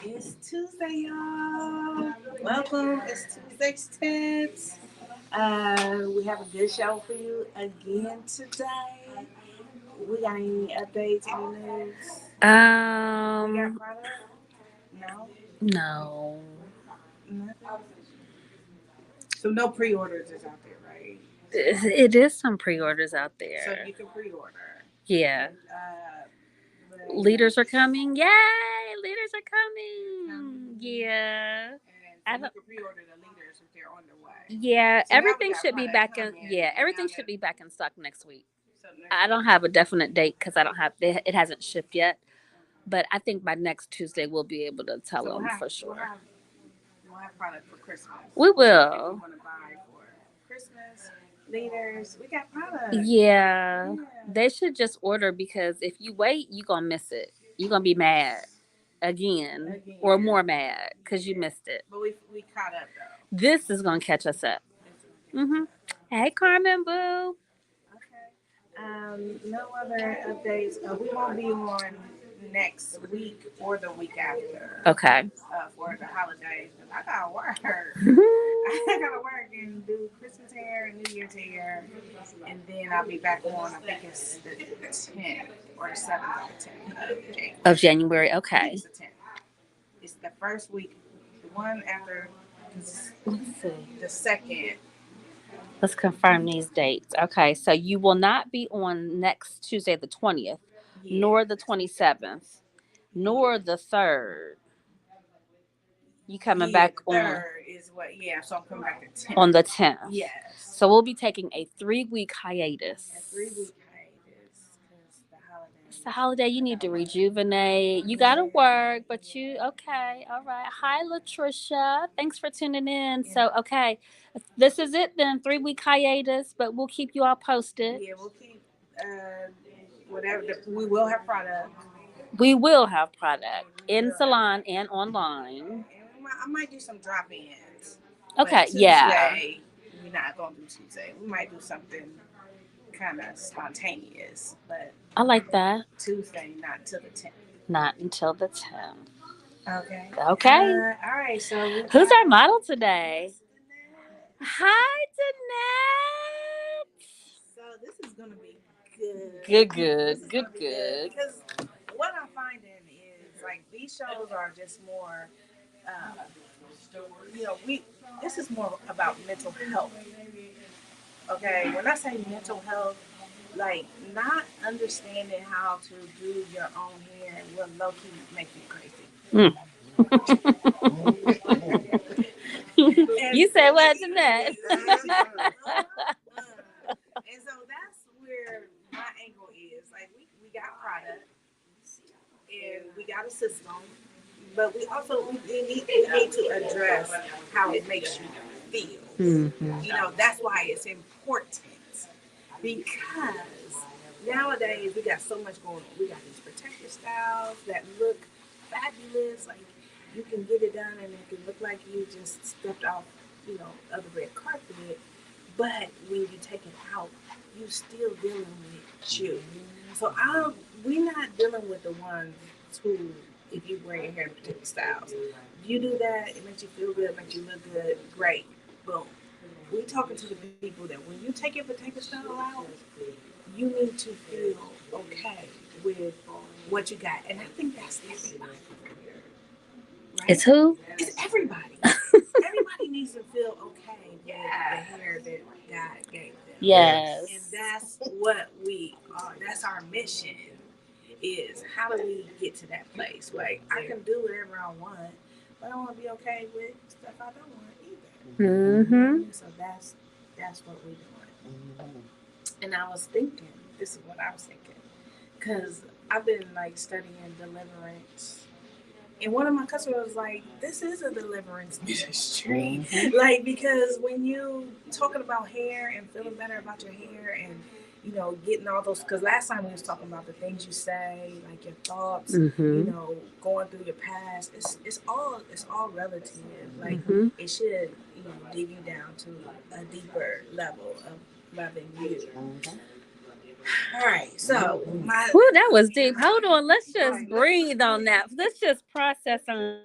It's Tuesday, y'all. Welcome. It's Tuesday's Tips. We have a good show for you again today. We got any updates, any news? We got Um, product? No? no. Nothing? So no pre-orders is out there, right? It is some pre-orders out So there. you can pre-order. Yeah. Uh, but Leaders are coming. Yay! Leaders are coming. coming. Yeah. And so I you don't, can pre-order the leaders if they're on their way. yeah, So now we everything got should be product back in. coming. Yeah, Now everything should that be back in stock next week. so next I week. don't have a definite date because I don't have it hasn't shipped yet. But I think by next Tuesday we'll be able to tell So them for we'll sure. have we'll have product for Christmas. We If you will. want to buy for Christmas, leaders, we got product. Yeah, Yeah. they should just order because if you wait, you're gonna miss it. You're gonna be mad again or Again. more mad because you Yeah. missed it. But we caught up though. This is gonna catch us up. This is gonna catch us Hmm. up. Hey, Carmen Boo. Okay. No other updates. We won't be on next week or the week after Okay. for the holidays. 'Cause I gotta work. I gotta work and do Christmas hair and New Year's hair, and then I'll be back on. I think it's the 10th or the 7th or the 10th of January. Of January. I think Okay. it's the 10th. It's the first week, the one after Let's see. the second. Let's confirm these dates. Okay, so you will not be on next Tuesday, the 20th, Yeah, nor the 27th, nor yeah. the 3rd. You coming Yeah, back the on third is what. Yeah, so I'm coming back the 10th. on the 10th. Yes, So we'll be taking a 3 week a hiatus. 3 week hiatus because the It's the holidays. holiday. You I need gotta to work. rejuvenate. You got to work, but you, okay. All right. Hi, Latricia. Thanks for tuning in. Yeah, So, okay. This is it then. 3 week hiatus, but we'll keep you all posted. yeah, we'll keep whatever. We will have product. We will have product We in will have salon product. and online. And I might do some drop ins, but Okay. Yeah. Tuesday we're not gonna do Tuesday. We might do something kind of spontaneous, but I like that. Tuesday not till the 10th. Not until the 10th. Okay. Okay. All right. So we Who's our got model today? Miss Dannette. Hi, Dannette. So this is gonna be good. Good, This good, is good, gonna be good good. because what I'm finding is like these shows are just more. Uh, we this is more about mental health. Okay, when I say mental health, like not understanding how to do your own hair will low key make you crazy. Mm. And You said what, Jeanette? and so that's where my angle is. Like we got product and we got a system, but we need to address how it makes you feel. Mm-hmm. That's why it's important because nowadays we got so much going on. We got these protective styles that look fabulous, like you can get it done and it can look like you just stepped off, of the red carpet. But when you take it out, you still dealing with you. So we're not dealing with the ones who, if you wear your hair in particular styles, you do that, it makes you feel good, makes you look good, great, boom. We talking to the people that when you take your protective style out, you need to feel okay with what you got. And I think that's everybody, It's right? who? It's everybody. Everybody needs to feel okay with the hair that God gave them. Yes. And that's what we are. That's our mission is how do we get to that place? Like I can do whatever I want, but I want to be okay with stuff I don't want either. Mm-hmm. So that's what we're doing. And I was thinking, this is what I was thinking, because I've been like studying deliverance. And one of my customers was like, "This is a deliverance ministry, like because when you talking about hair and feeling better about your hair and getting all those. Because last time we was talking about the things you say, like your thoughts, Mm-hmm. going through your past. It's all relative. Like Mm-hmm. it should dig you down to a deeper level of loving you. All right, so my Whew, that was deep. Hold on, let's just breathe on that. Let's just process on.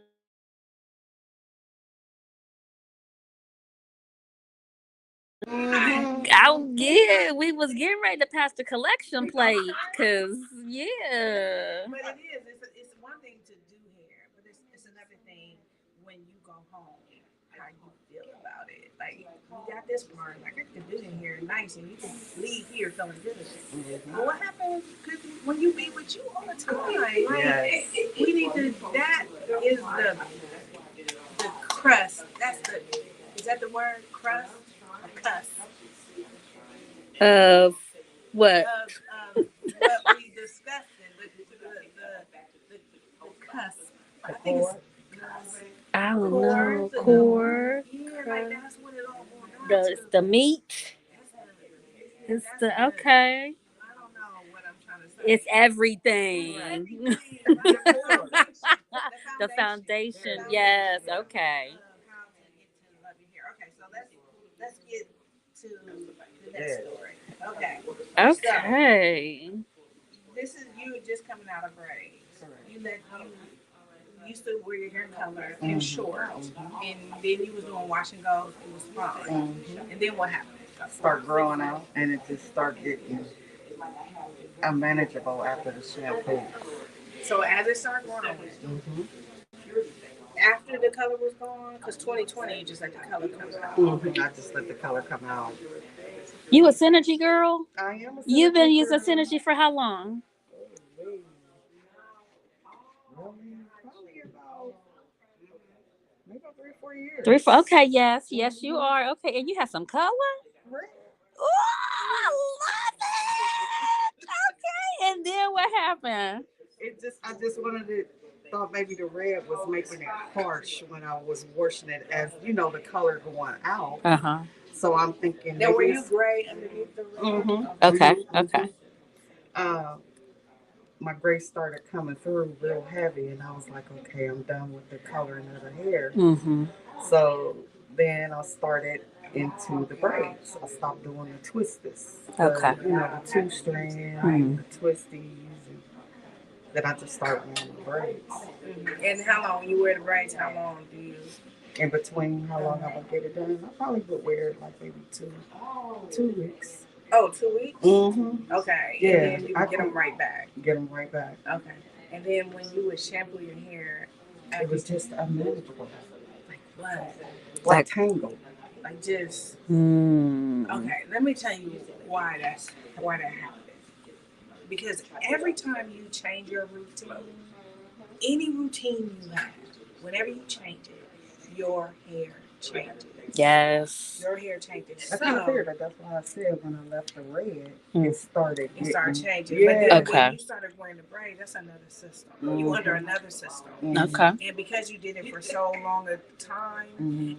Oh yeah, we was getting ready to pass the collection plate, cause yeah. but it is. It's one thing to do hair, but it's another thing when you go home, how you feel about it. Like you got this part, like I can do it here nice, and you can leave here feeling good. But what happens when you be with you all the time? Like Yes. we need to. That is the crust. That's the. Is that the word crust or cuss? Of what? Of what we discussed in the cusp. I think it's I don't know. core. Core. Yeah, like that's what it all boils down The to. the meat. It's That's the the. okay. I don't know what I'm trying to say. It's everything. Everything, like The foundation. Yes. Okay. How to get to love your hair. Okay, so let's get to the next story. Okay. Okay. So, this is you just coming out of braids. You used to wear your hair color and short, and then you was doing wash and go. It was fine. And then what happened? Start growing out, and it just start getting unmanageable after the shampoo. So as it started growing, after the color was gone, because 2020 you just let the color come out. I just let the color come out. You a synergy girl? I am a You've been synergy using girl. synergy for how long? Probably about maybe about 3 or 4 years. 3, 4. Okay. Yes. Yes, you are. Okay. And you have some color. Right. Oh, I love it. Okay. And then what happened? I just wanted to thought maybe the red was making it harsh when I was washing it, as you know, the color going out. Uh huh. So I'm thinking Now, were maybe you gray underneath the red? Okay. Okay. uh, my gray started coming through real heavy, and I was like, okay, I'm done with the coloring of the hair. Mm-hmm. So then I started into the braids. I stopped doing the twisties, Okay. the 2 strand, the twisties, and then I just started wearing the braids. And how long when you wear the braids? How long do you? In between, how long I would get it done? I probably would wear it like maybe 2 weeks. Oh, 2 weeks. Okay. Yeah, And then you I get them right back. Get them right back. Okay. And then when you would shampoo your hair, It was just unmanageable. like what? Like tangled. Like just. Mm. Okay. Let me tell you why that happened. Because every time you change your routine, any routine you have, whenever you change it, your hair changes. Yes. Your hair changes. I kind of figured that. That's why I said when I left the red, Mm. it started changing. Yeah. But then Okay. when you started wearing the braid, that's another system. You under another system. Okay. And because you did it for so long a time, and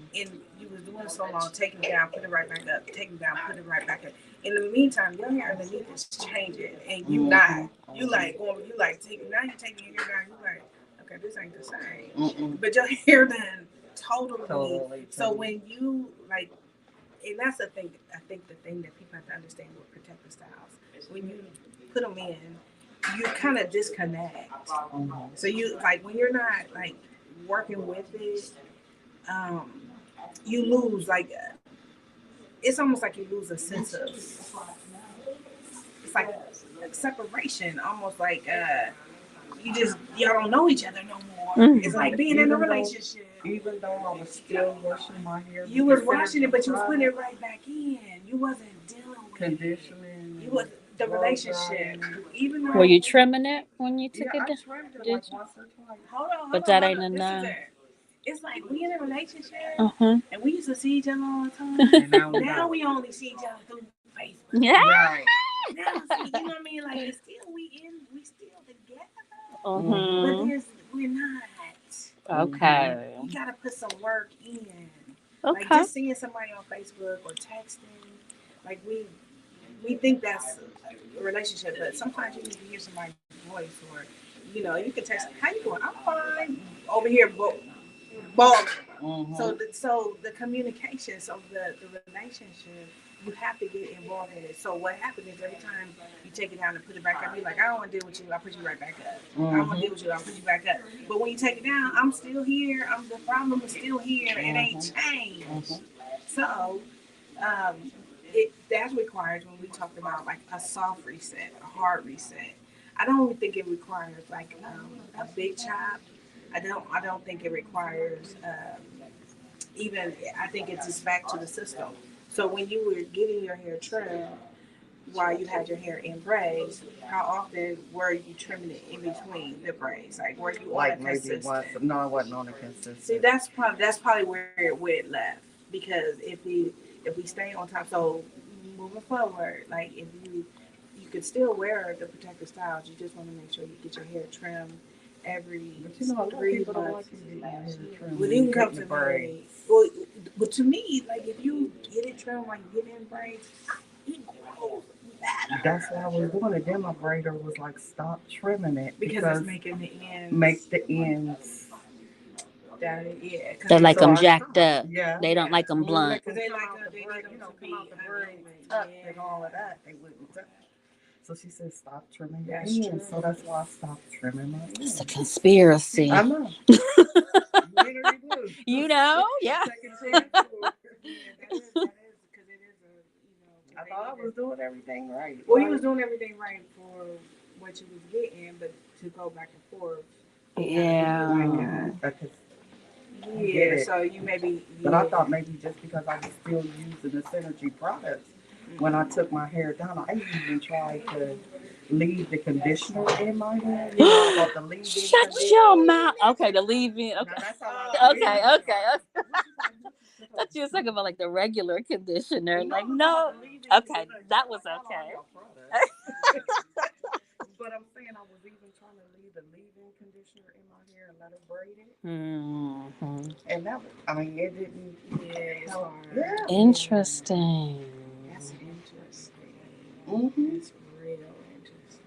you was doing it so long, taking it down, put it right back up, taking it down, put it right back up. In the meantime, your hair underneath is changing, and you not. You like going. You like taking. Now you taking your hair down. You like, okay, this ain't the same. But your hair done totally. So when you like. And that's the thing. I think the thing that people have to understand with protective styles, when you put them in, you kind of disconnect. So you like when you're not like working with it, you lose like it's almost like you lose a sense of it's like a separation, almost like y'all don't know each other no more. It's like being in a relationship. Even though I was still washing my hair, you was washing it, but you was putting it right back in. You wasn't dealing with conditioning. You was the relationship. Even though Were you trimming it when you took it down? I trimmed it like once or twice. Hold But on, that hold ain't on. enough. It's like we in a relationship, Uh-huh. and we used to see each other all the time. And now we only see each other through Facebook. Yeah. Right. Now, see, you know what I mean? Like it's still we still together, Uh-huh. but we're not. Okay. You gotta put some work in. Okay. Like just seeing somebody on Facebook or texting, like we think that's a relationship, but sometimes you need to hear somebody's voice, or you can text, "How you doing? I'm fine." Over here, balling. So the communication, so the relationship you have to get involved in it. So what happens is every time you take it down and put it back up, you're like, I don't want to deal with you. I'll put you right back up. I don't want to deal with you. I'll put you back up. But when you take it down, I'm still here. The problem is still here. It ain't changed. So that requires when we talk about like a soft reset, a hard reset. I don't think it requires like a big chop. I don't think it requires even. I think it's just back to the system. So when you were getting your hair trimmed while you had your hair in braids, how often were you trimming it in between the braids? Like were you Like on a maybe consistent? once. No, I wasn't on a consistent. See, that's probably where it went left because if we stay on top, so moving forward, like if you could still wear the protective styles, you just want to make sure you get your hair trimmed every But you know, a lot of 3 people don't like months. to get their hair trimmed. Well, you can come Get to the me. braids. Well, but to me, like if you get it trimmed, like you get in braids, it grows better. That's why I was doing it. Then my braider was like, stop trimming it Because it's making the ends. make the ends. Yeah, They like So them I jacked stopped. up. Yeah. They don't like them blunt. Because They they like like them- the they braid, need them you know, to come out be the braid uneven. and tuck Yeah. and all of that. They wouldn't touch. So she said, stop trimming your That's ends. true. So that's why I stopped trimming my It's a ends. conspiracy. I know. Literally do. You know? Yeah. Second chance. Yeah, that is because it is a I thought I was doing everything right. Well, you was doing everything right for what you was getting, but to go back and forth. Yeah. Yeah, so you maybe. But I thought maybe just because I was still using the SYNERGI products, when I took my hair down, I even tried to leave the conditioner in my hair. You know, about the leave-in Shut conditioner. your mouth. Okay, the leave-in. Now, Okay. that's how I Okay, feel. okay. Thought you was talking about like the regular conditioner. No, Like, I'm no. talking about the leave-in Okay, conditioner. that was Not all okay. your products. But I'm saying I was even trying to leave the leave-in conditioner in my hair and let it braid it. Mm-hmm. And that was, I mean, it didn't. Yeah, it's hard. Yeah. Interesting. That's interesting. Mm-hmm. It's real interesting.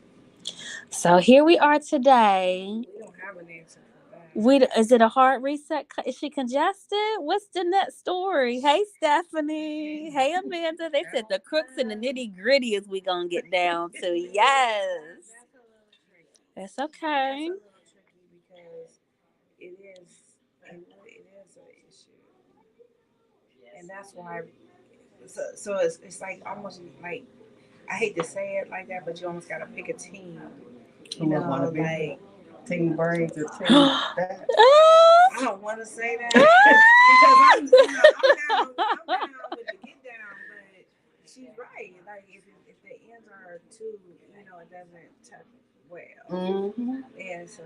So here we are today. We don't have an answer for that. Is it a hard reset? Is she congested? What's the next story? Hey, Stephanie. Hey, Amanda. They said the crooks and the nitty gritty is we gonna get down to. Yes. That's a little tricky. It's That's okay. a little tricky because it is an issue, and that's why. So it's like almost like I hate to say it like that, but you almost gotta pick a team. You know, like team braids or team that. I don't want to say that because I'm down with the get down, but she's right. Like if the ends are too, it doesn't tuck well, and so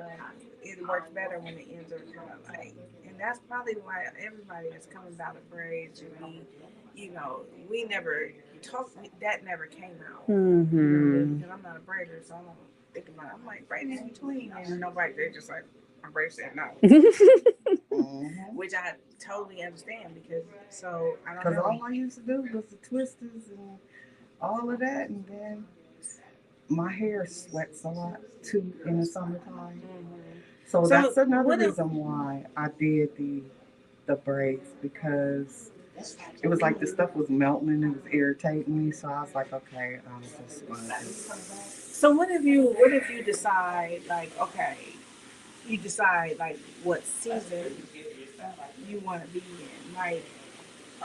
it works better when the ends are kind of like, and that's probably why everybody is coming about the braids. We never talked. That never came out. Because I'm not a braider, so I don't think about it. I'm like braiding in between, and nobody. They're just like, my braid said no. Which I totally understand because I don't know. Because all I used to do was the twisters and all of that, and then my hair sweats a lot too in the summertime. So that's another reason why I did the braids, because it was like the stuff was melting and it was irritating me. So I was like, okay, I'm just going to just. So what if you decide like what season you want to be in? Like,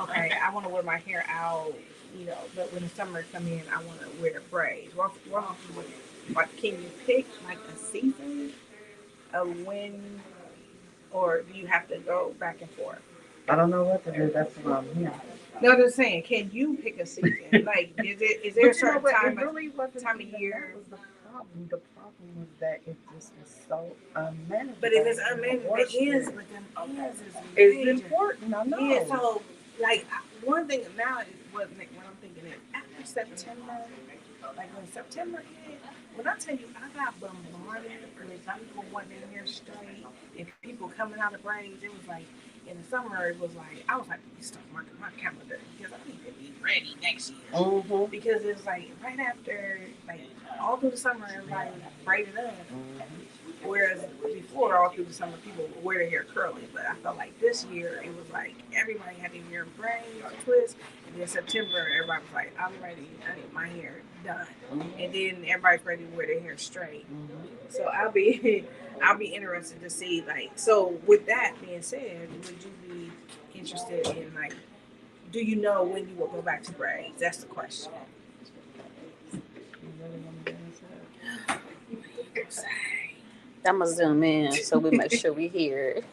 okay, I want to wear my hair out, but when the summer come in, I want to wear braids. Like, can you pick like a season of when, or do you have to go back and forth? I don't know what to do. That's what I'm here. No, I'm just saying, can you pick a season? Like, is there a certain time of year? That was the problem. The problem was that it just was so unmanageable. But if it's unmanageable, it is. But them ends is it's important. I know. Yeah. So, like, one thing now is what I'm thinking is after September, like when September hit, when I tell you I got bombarded with people wanting their hair straight and people coming out of braids, it was like. In the summer, it was like, I was like, you start marking my calendar because I need to be ready next year. Because it's like right after, like all through the summer, everybody braided up. Whereas before, all through the summer, people would wear their hair curly, but I felt like this year it was like everybody had their hair braid or twist, and then September everybody was like, I'm ready, I need my hair done, and then everybody's ready to wear their hair straight. So I'll be interested to see like. So with that being said, would you be interested in like? Do you know when you will go back to braids? That's the question. I'm gonna zoom in so we make sure we hear it.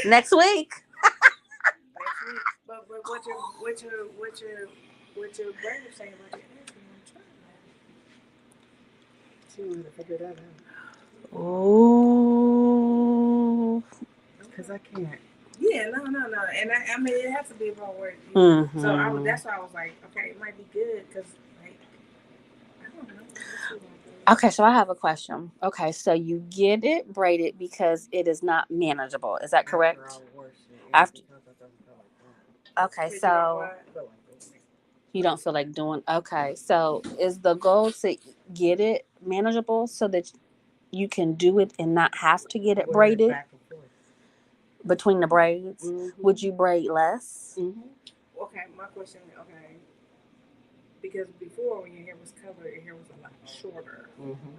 Next week. Next week. But what your brain saying about your hair? She wanted to figure that out. Oh. Because I can't. Yeah, no. And I mean, it has to be about where you Mm-hmm. So that's why I was like, okay, it might be good because, like, I don't know. Okay, so I have a question. Okay, so you get it braided because it is not manageable. Is that correct? After. Okay, so you don't feel like doing. Okay, so is the goal to get it manageable so that you can do it and not have to get it braided between the braids? Mm-hmm. Would you braid less? Mm-hmm. Okay, my question. Okay, because before when your hair was colored, your hair was a lot shorter. Mm-hmm.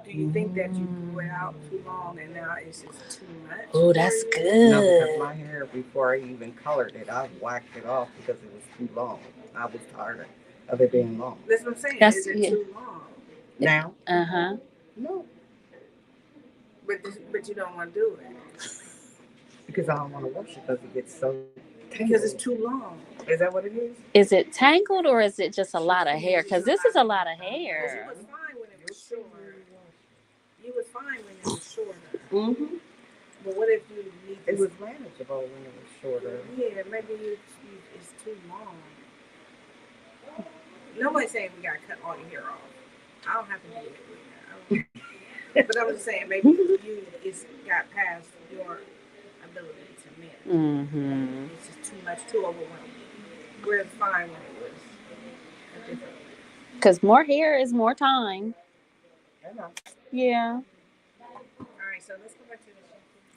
Do you think that you grew it out too long and now it's just too much? Oh, that's good. No, because my hair before I even colored it, I whacked it off because it was too long. I was tired of it being long. That's what I'm saying. That's, is it too long? Now? Uh-huh. No. But you don't want to do it. Because I don't want to wash it because it gets so tangled. Because it's too long. Is that what it is? Is it tangled or is it just a lot of hair? Because this is a lot of hair. You was fine when it was shorter. You was fine when it was shorter. Mm-hmm. But what if you need It was manageable when it was shorter. Yeah, maybe it's too long. Nobody's saying we got to cut all your hair off. I don't have to do it. But I was saying maybe it's got past your ability to manage. Mm-hmm. It's just too much, too overwhelming. Where it's fine when it was a different way. Because more hair is more time. I know. Yeah. All right, so let's go back to the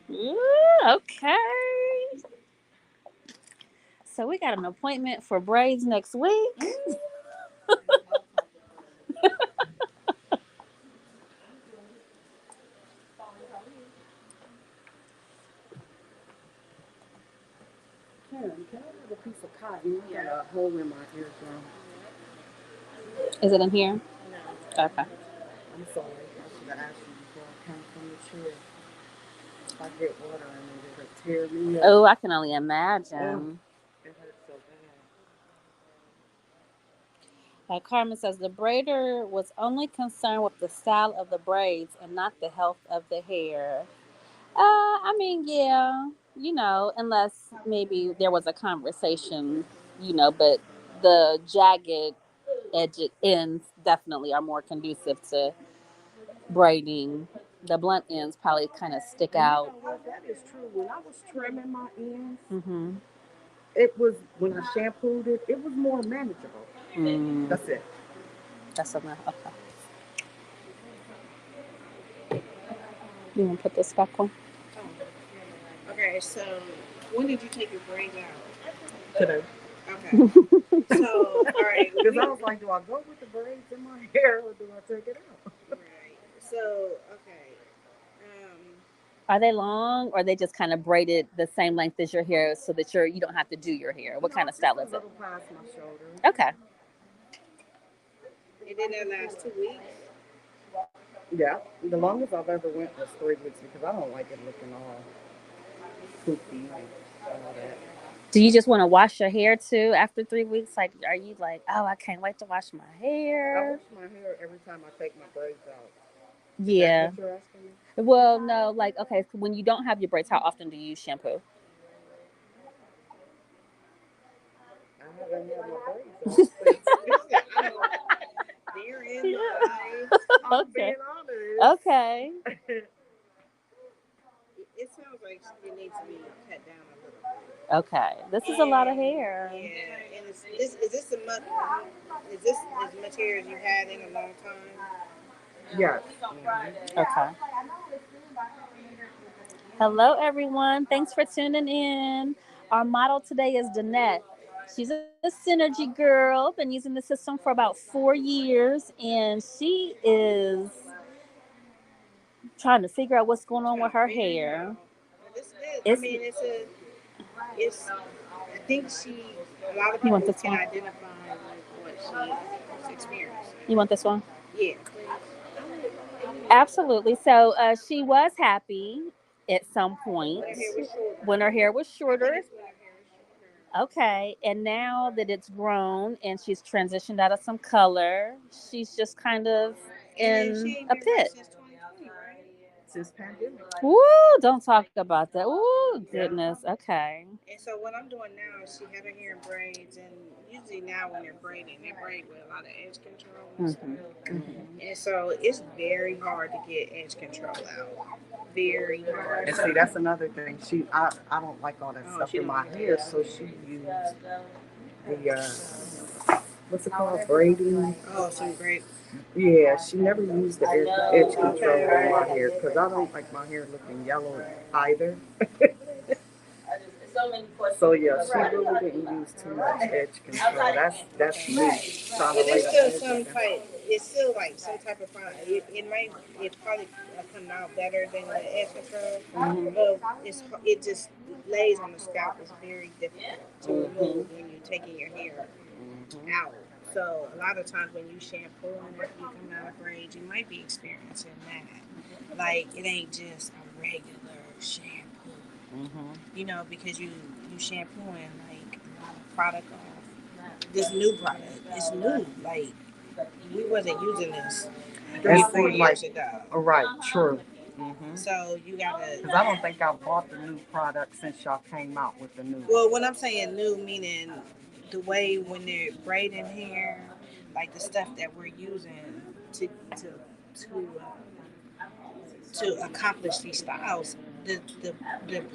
shampoo. Ooh, okay. So we got an appointment for braids next week. Can I have a piece of cotton? I got a hole in my eardrum. Is it in here? No. Okay. I'm sorry. I should have asked you before I came from the chair. If I get water in it, it'll tear me up. Oh, I can only imagine. It hurts so bad. Carmen says the braider was only concerned with the style of the braids and not the health of the hair. I mean, yeah, unless maybe there was a conversation, but the jagged edge ends definitely are more conducive to braiding. The blunt ends probably kind of stick out. You know what? That is true. When I was trimming my ends, Mm-hmm. it was, when I shampooed it, it was more manageable. That's it. That's enough. Okay. You want to put this back on? Okay, so when did you take your braids out? Today. Okay. So, all right. Because I was like, do I go with the braids in my hair or do I take it out? Right. So, okay. Are they long or are they just kind of braided the same length as your hair so that you don't have to do your hair? What kind of style is it? A little past my shoulder. Okay. And then that last 2 weeks? Yeah. The longest I've ever went was 3 weeks because I don't like it looking all poofy and all that. Do you just want to wash your hair too after 3 weeks? Like, are you like, oh, I can't wait to wash my hair? I wash my hair every time I take my braids out. Yeah. Is that what you're asking me? Well, no, like, okay, so when you don't have your braids, how often do you use shampoo? I haven't had my braids out. There is life. I'm being honest. Okay. It sounds like it needs to be cut down a little bit. Okay. This is a lot of hair. Yeah. And is this as material you had in a long time? Yes. Okay. Hello, everyone. Thanks for tuning in. Our model today is Dannette. She's a SYNERGI girl, been using the system for about 4 years, and she is trying to figure out what's going on with her hair. It's good. I It's mean, it's. I think a lot of You want people this can one? identify with what she's experienced. You want this one? Yeah. Absolutely. So she was happy at some point Her hair was shorter. when her hair was I think shorter. it's when her hair is shorter. Okay, and now that it's grown and she's transitioned out of some color, she's just kind of And she in ain't a been right pit. since 2020, right? Since pandemic. Woo! Don't talk about that. Woo! Goodness. Okay. And so what I'm doing now is she had her hair in braids, and usually now when they're braiding, they braid with a lot of edge control and stuff. And so it's very hard to get edge control out. Very hard. And see, that's another thing. I don't like all that stuff in my hair, so she used the what's it called, braiding. Oh, some great. Yeah, she never used the edge control on my hair because I don't like my hair looking yellow either. So yeah, she really didn't use too much edge control. That's me trying But to lay there's the still edge some down. type. It's still like some type of product. It probably come out better than the edge control. But it just lays on the scalp. It's very difficult to remove when you're taking your hair out. So a lot of times when you shampoo and after you come out of braids, you might be experiencing that. Like it ain't just a regular shampoo. You know, because you shampooing like a lot of product off. This new product, it's new. Like we wasn't using this And 4 see, years ago. right, true. So you gotta. Because I don't think I bought the new product since y'all came out with the new. Well, when I'm saying new, meaning the way when they're braiding hair, like the stuff that we're using to accomplish these styles, the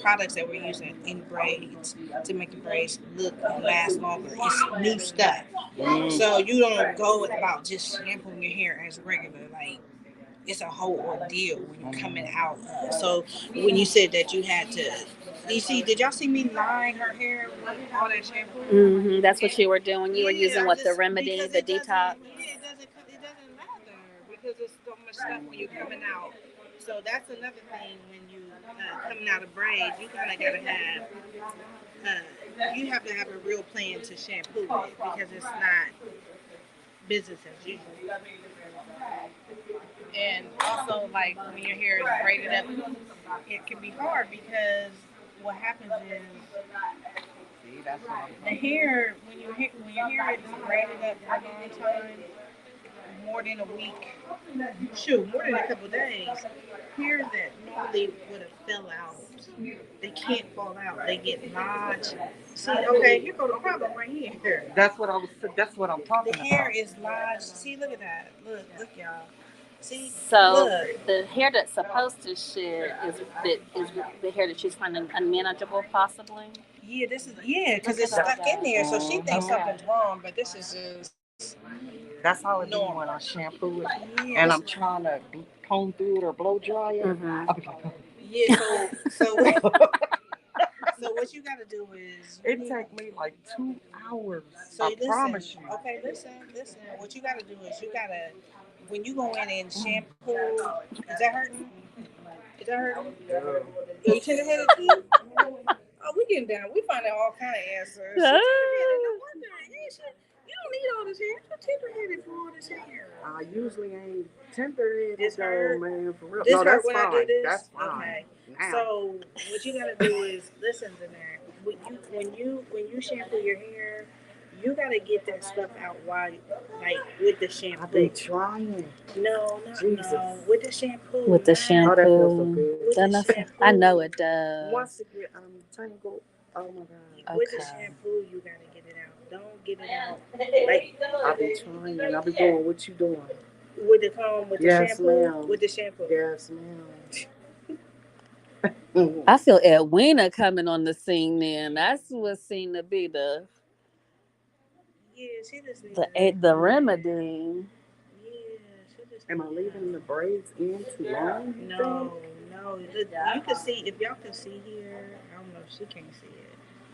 products that we're using in braids to make the braids look and last longer, it's new stuff. So you don't go about just shampooing your hair as regular, like it's a whole ordeal when you're coming out. So when you said that you had to, you see, did y'all see me line her hair with all that shampoo? That's what you were doing. You were using what, the remedy, the detox? Yeah, it doesn't lather because there's so much stuff when you're coming out. So that's another thing when you coming out of braids, you kind of gotta have. You have to have a real plan to shampoo it because it's not business as usual. And also, like when your hair is braided up, it can be hard because what happens is the hair when your hair is braided up for a long time, more than a week, more than a couple of days, hair that normally would have fell out, they can't fall out. They get lodged. See, okay, here go the problem right here. That's what I'm talking The about. hair is lodged. See, look at that. Look, y'all. See, So look. the hair that's supposed to shed is the hair that she's finding unmanageable, possibly. Yeah, because it's stuck in there. So she thinks something's wrong, but this is just That's how it be normal. when I shampoo it, Yeah, and I'm trying to comb through it or blow dry it. I'll be like, oh. Yeah, so what you gotta do is It take me like 2 hours. so I listen. promise you. Okay, listen. What you gotta do is you gotta when you go in and shampoo. Is that hurting? Is that hurting? Are you tender headed too? Oh, we getting down. We finding all kind of answers. She tender headed. No wonder. Yeah, you don't need all this hair. You're tender headed for all this hair. I usually ain't tender-headed, This hurt? man, for real. This No, hurt that's when fine. I do this. That's fine. Okay. Now. So what you gotta do is listen to that. When you shampoo your hair, you gotta get that stuff out while like with the shampoo. I've been trying. No, Jesus. no, with the shampoo. With the Oh, that feels so shampoo. good. With the shampoo. I know it does. Once it get tangled, oh my God. With the Okay. shampoo, you gotta get it out. Don't get it out like I be trying. I be doing what you doing. with the comb, with the Yes, shampoo, ma'am. with the shampoo. Yes, ma'am. I feel Edwina coming on the scene then. That's what seemed to be Yeah, she just needs the remedy. Yeah, she just Am I leaving the braids in too long? No. You can see, if y'all can see here. I don't know if she can't see it.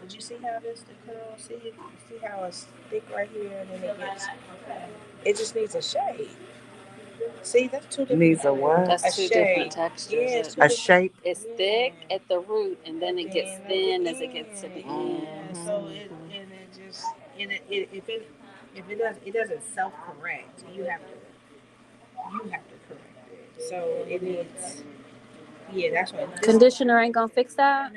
Did you see how this the curl? See how it's thick right here, and then it gets. It just needs a shade. See, that's two different. Needs a what? That's two different textures. Yeah, it's two A different. shape. It's thick at the root, and then it gets thin as it gets to the end. Yeah, so it just if it doesn't self correct, you have to correct it. So it needs. Yeah, that's what. Conditioner ain't gonna fix that.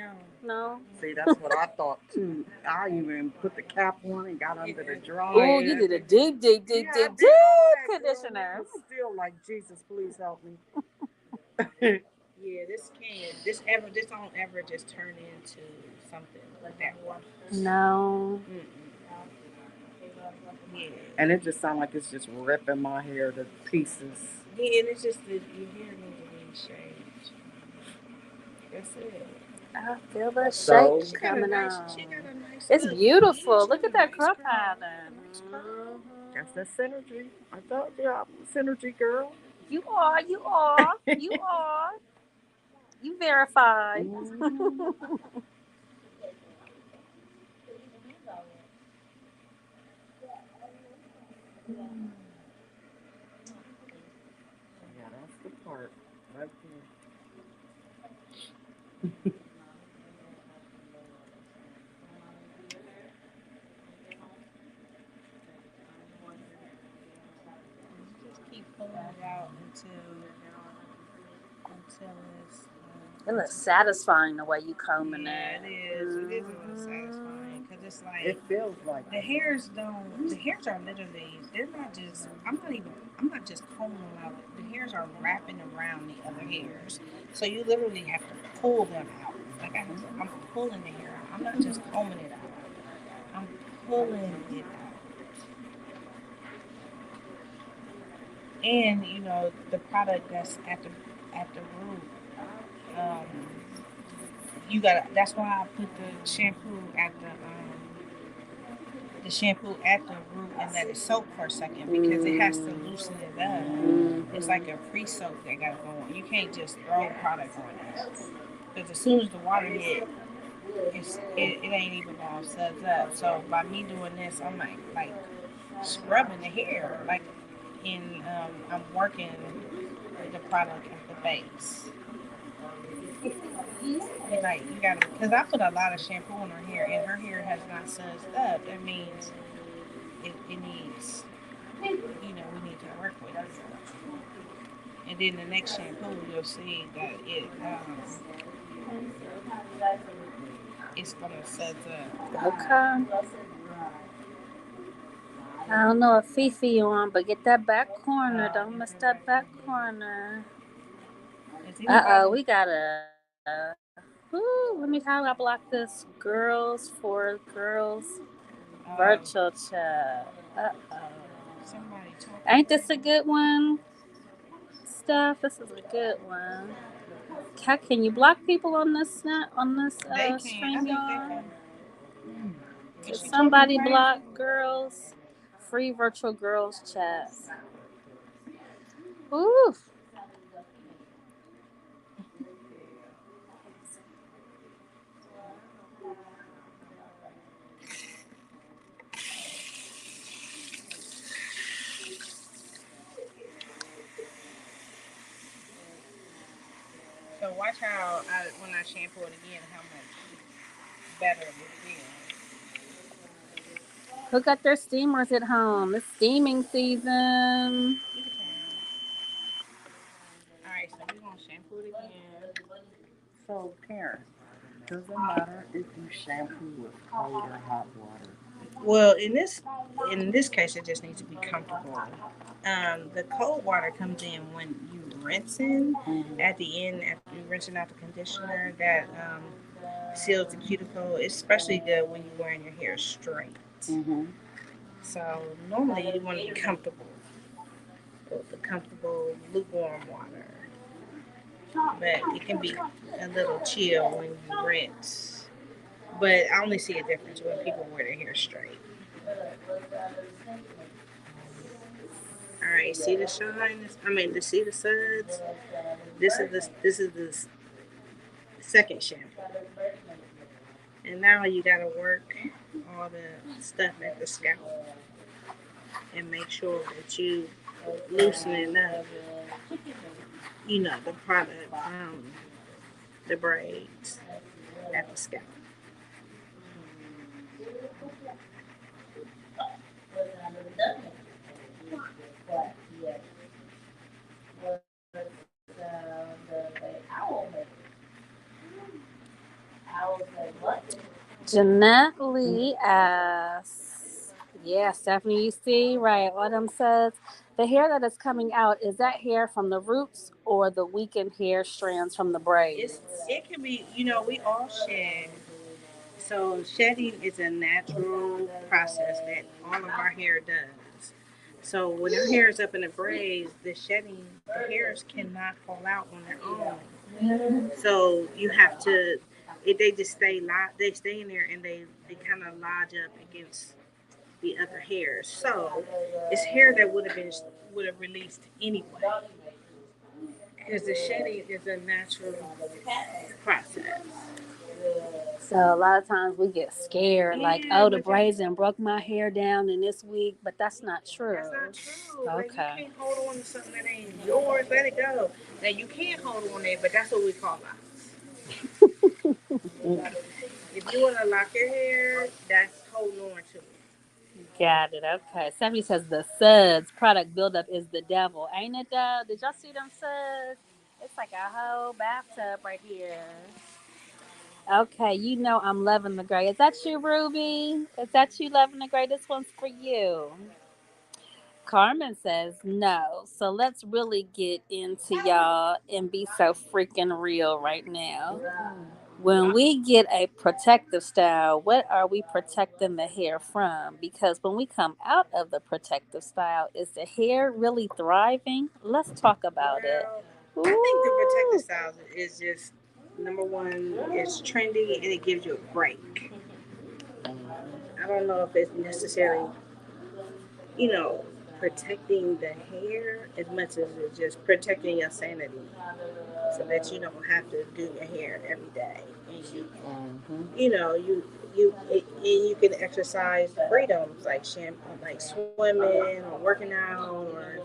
No. See, that's what I thought too. I even put the cap on and got under the dryer. Oh, you did a deep conditioner. I'm still like, Jesus, please help me. Yeah, this don't ever just turn into something like that one. No. Yeah. And it just sounds like it's just ripping my hair to pieces. Yeah, and it's just that your hair needs to be shaved. That's it. I feel the shape coming out. It's beautiful. Look at that curl pattern. That's that synergy. I thought you I'm a synergy girl. You are. You verified. Yeah, that's the part. Right there. Just keep pulling it out until it's. It looks satisfying the way you combing Yeah, it. it is. It is a little satisfying because it's like It feels like the hairs don't. The hairs are literally. They're not just. I'm not just combing them out. The hairs are wrapping around the other hairs. So you literally have to pull them out. Like I'm pulling the hair out. I'm not just combing it out. I'm pulling it out. And the product that's at the root. You got. That's why I put the shampoo at the root and let it soak for a second because it has to loosen it up. It's like a pre-soak that got to go on. You can't just throw product on it because as soon as the water hit, it ain't even gonna suds up. So by me doing this, I'm like scrubbing the hair, like I'm working the product at the base. And like you gotta, because I put a lot of shampoo on her hair and her hair has not sudsed up. That means it needs, we need to work with it. And then the next shampoo, you'll see that it's gonna suds up. Okay. I don't know if Fifi on, but get that back corner. Don't miss that back corner. We got let me how do I block this? Girls for girls virtual chat. Ain't this a good one? Stuff. This is a good one. Can you block people on this stream, y'all? Can somebody block girls? Free virtual girls chat. Ooh. So watch how when I shampoo it again, how much better it feels. Who got their steamers at home? It's steaming season. Alright, so we're gonna shampoo it again. So, Karen, does it matter if you shampoo with cold or hot water? Well, in this case, it just needs to be comfortable. The cold water comes in when you rinsing. At the end, after you rinsing out the conditioner, that seals the cuticle. It's especially good when you're wearing your hair straight. So normally you want to be comfortable with the comfortable lukewarm water, but it can be a little chill when you rinse. But I only see a difference when people wear their hair straight. All right, see the shine? See the suds? This is the second shampoo. And now you gotta work all the stuff at the scalp and make sure that you loosen it up. The product, the braids at the scalp. Jeanette Lee asks, yeah, Stephanie, you see, right? Autumn says, the hair that is coming out, is that hair from the roots or the weakened hair strands from the braids? It can be, we all shed. So shedding is a natural process that all of our hair does. So when our hair is up in the braids, the hairs cannot fall out on their own. So you have to, they just they stay in there and they kind of lodge up against the other hairs. So it's hair that would have released anyway. Because the shedding is a natural process. So a lot of times we get scared, like, oh, the braids and broke my hair down in this week, but that's not true. That's not true. Okay. Like, you can't hold on to something that ain't yours. Let it go. Now you can't hold on to it, but that's what we call locks. If you want to lock your hair, that's holding on to it. Got it. Okay. Stephanie says the suds product buildup is the devil, ain't it? Though, did y'all see them suds? It's like a whole bathtub right here. Okay, I'm loving the gray. Is that you, Ruby? Is that you loving the gray? This one's for you. Carmen says no. So let's really get into y'all and be so freaking real right now. When we get a protective style, what are we protecting the hair from? Because when we come out of the protective style, is the hair really thriving? Let's talk about it. I think the protective style is just, number one, it's trendy and it gives you a break. I don't know if it's necessarily, protecting the hair as much as it's just protecting your sanity, so that you don't have to do your hair every day, and you can exercise freedoms like shampoo, like swimming or working out. Or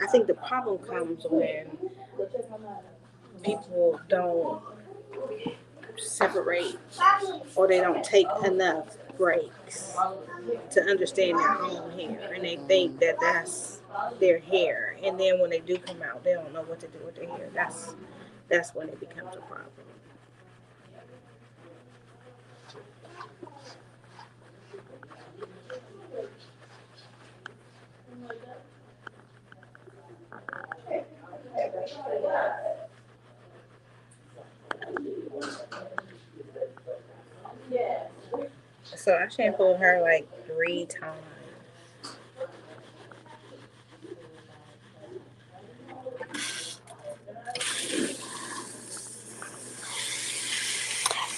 I think the problem comes when people don't separate, or they don't take enough breaks to understand their own hair, and they think that that's their hair, and then when they do come out, they don't know what to do with their hair. That's when it becomes a problem. So I shampooed her like 3 times.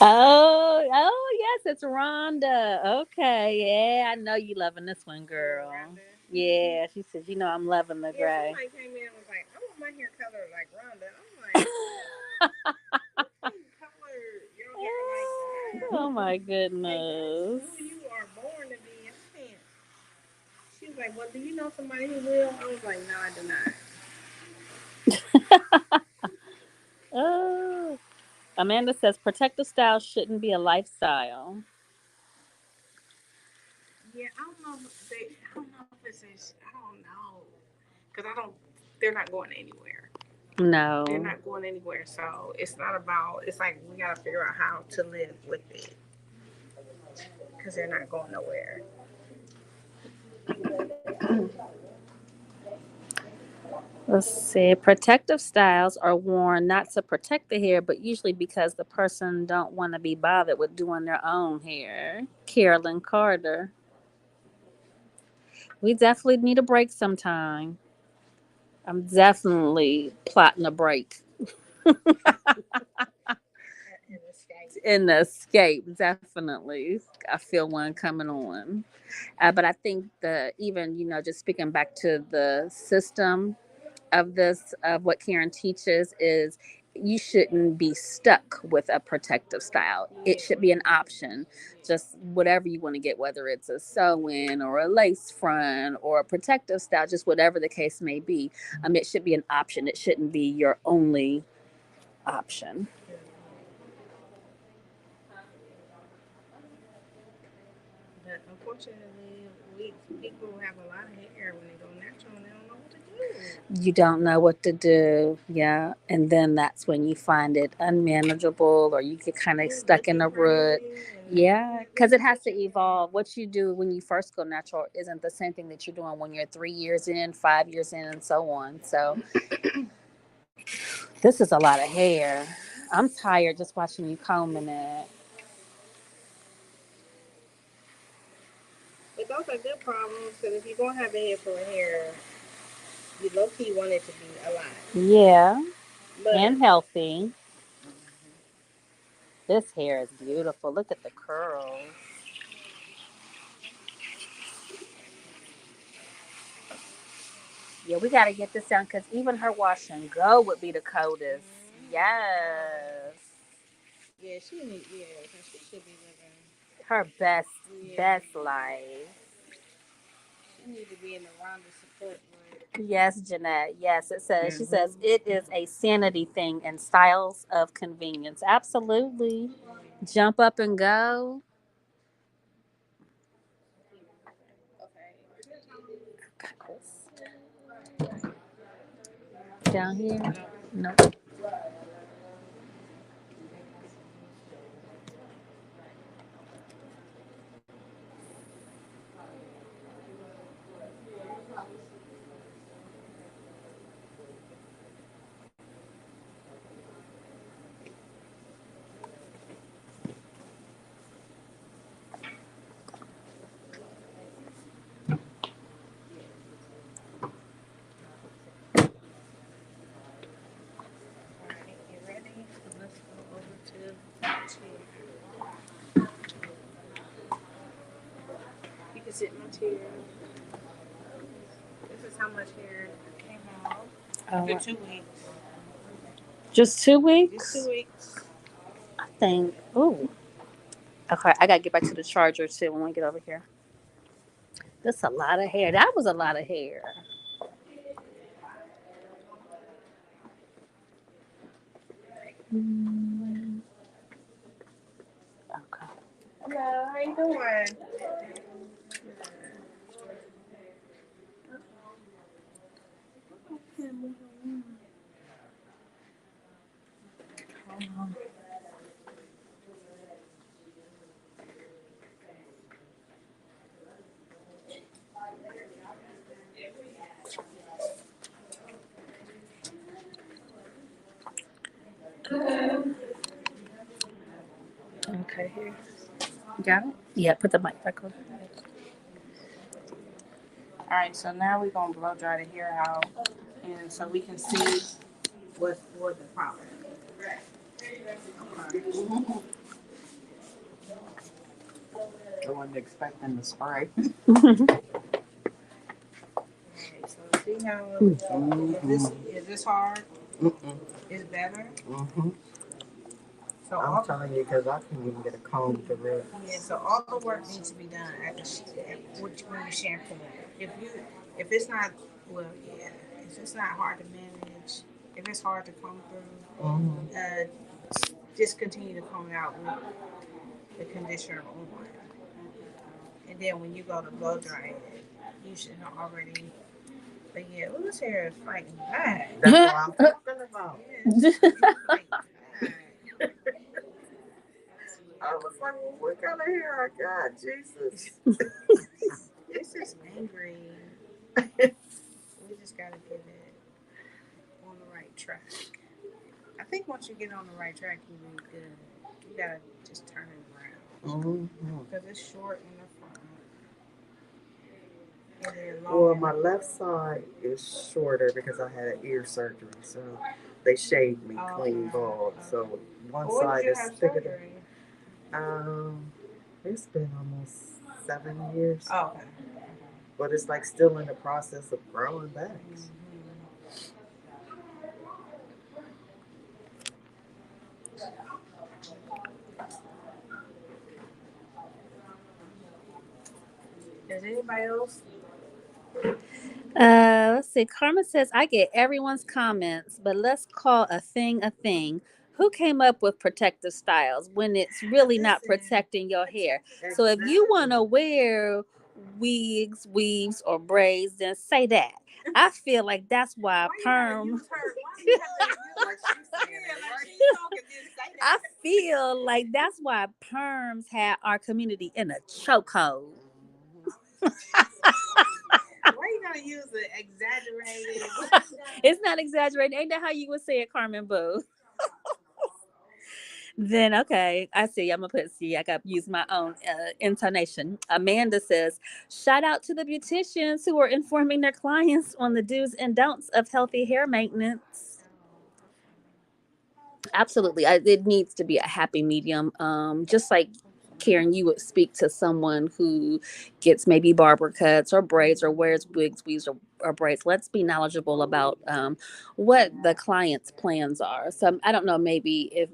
Oh, yes, it's Rhonda. Okay, yeah, I know you loving this one, girl. Rhonda. Yeah, she says, I'm loving the gray. Somebody came in and was like, I want my hair colored like Rhonda. I'm like, color your hair like that. Oh my goodness. Like, who you are born to be. I can't. She was like, well, do you know somebody who will? I was like, no, I do not. Oh. Amanda says protective style shouldn't be a lifestyle. Yeah, I don't know if I don't know. Because they're not going anywhere. No. They're not going anywhere. So it's not about, it's like we got to figure out how to live with it. Because they're not going nowhere. Let's see. Protective styles are worn not to protect the hair, but usually because the person don't want to be bothered with doing their own hair. Carolyn Carter. We definitely need a break sometime. I'm definitely plotting a break. in the escape, definitely. I feel one coming on. But I think even, just speaking back to the system of this, of what Karen teaches, is you shouldn't be stuck with a protective style. It should be an option. Just whatever you want to get, whether it's a sew-in or a lace front or a protective style, just whatever the case may be. It should be an option. It shouldn't be your only option. But unfortunately, people have a lot of hair when they go natural and they don't know what to do. You don't know what to do, yeah, and then that's when you find it unmanageable, or you get kind of stuck in a rut. Yeah, because it has to evolve. What you do when you first go natural isn't the same thing that you're doing when you're 3 years in, 5 years in, and so on. So this is a lot of hair. I'm tired just watching you combing it. But those are good problems, because if you're going to have a head full of hair, you low-key want it to be alive. Yeah, But and healthy. This hair is beautiful. Look at the curls. Yeah, we got to get this done because even her wash and go would be the coldest. Yes. yeah, she should be living. Her best life. She needs to be in the Rhonda support group. Yes, Jeanette. Yes, it says. She says it is a sanity thing and styles of convenience. Absolutely. Jump up and go. Down here. Nope. You can sit in my chair. This is how much hair came out after 2 weeks. Just 2 weeks? Just 2 weeks. I think. Ooh. Okay, I gotta get back to the charger too when we get over here. That's a lot of hair. That was a lot of hair. Okay. Hello, how you doing? Okay, here. Got it? Yeah, put the mic back on. All right, so now we're gonna blow dry the hair out, and so we can see what the problem is. I wasn't expecting the spray. Alright, so see how is this hard? Is better? So I'm telling you, because I can't even get a comb through it. Yeah, so all the work needs to be done when you shampoo. If it's not if it's not hard to manage, if it's hard to comb through, just continue to comb it out with the conditioner on. And then when you go to blow dry it, you should have already. But yeah, this hair is fighting back. That's what I'm talking about. Yeah, it's fighting back. I was like, well, what kind of hair I got? Jesus. This is angry. We just gotta get it on the right track. I think once you get on the right track, you'll be good. You gotta just turn it around. Because it's short in the front. And then long. Well, my left side is shorter because I had an ear surgery. So they shaved me clean bald. So one side is thicker. It's been almost 7 years. Oh, okay. But it's like still in the process of growing back. Is anybody else? Let's see. Carmen says, I get everyone's comments, but let's call a thing a thing. Who came up with protective styles when it's really not protecting your hair? So if you want to wear wigs, weaves, or braids, then say that. I feel like that's why perm. I feel like that's why perms had our community in a chokehold. Why you gotta use the exaggerated? It's not exaggerating. Ain't that how you would say it, Carmen Boo? Then okay, I see. I'm gonna put see. I got to use my own intonation. Amanda says, "Shout out to the beauticians who are informing their clients on the do's and don'ts of healthy hair maintenance." Absolutely, it needs to be a happy medium. Just like Karen, you would speak to someone who gets maybe barber cuts or braids or wears wigs, weaves, or braids. Let's be knowledgeable about what the client's plans are. So I don't know, maybe if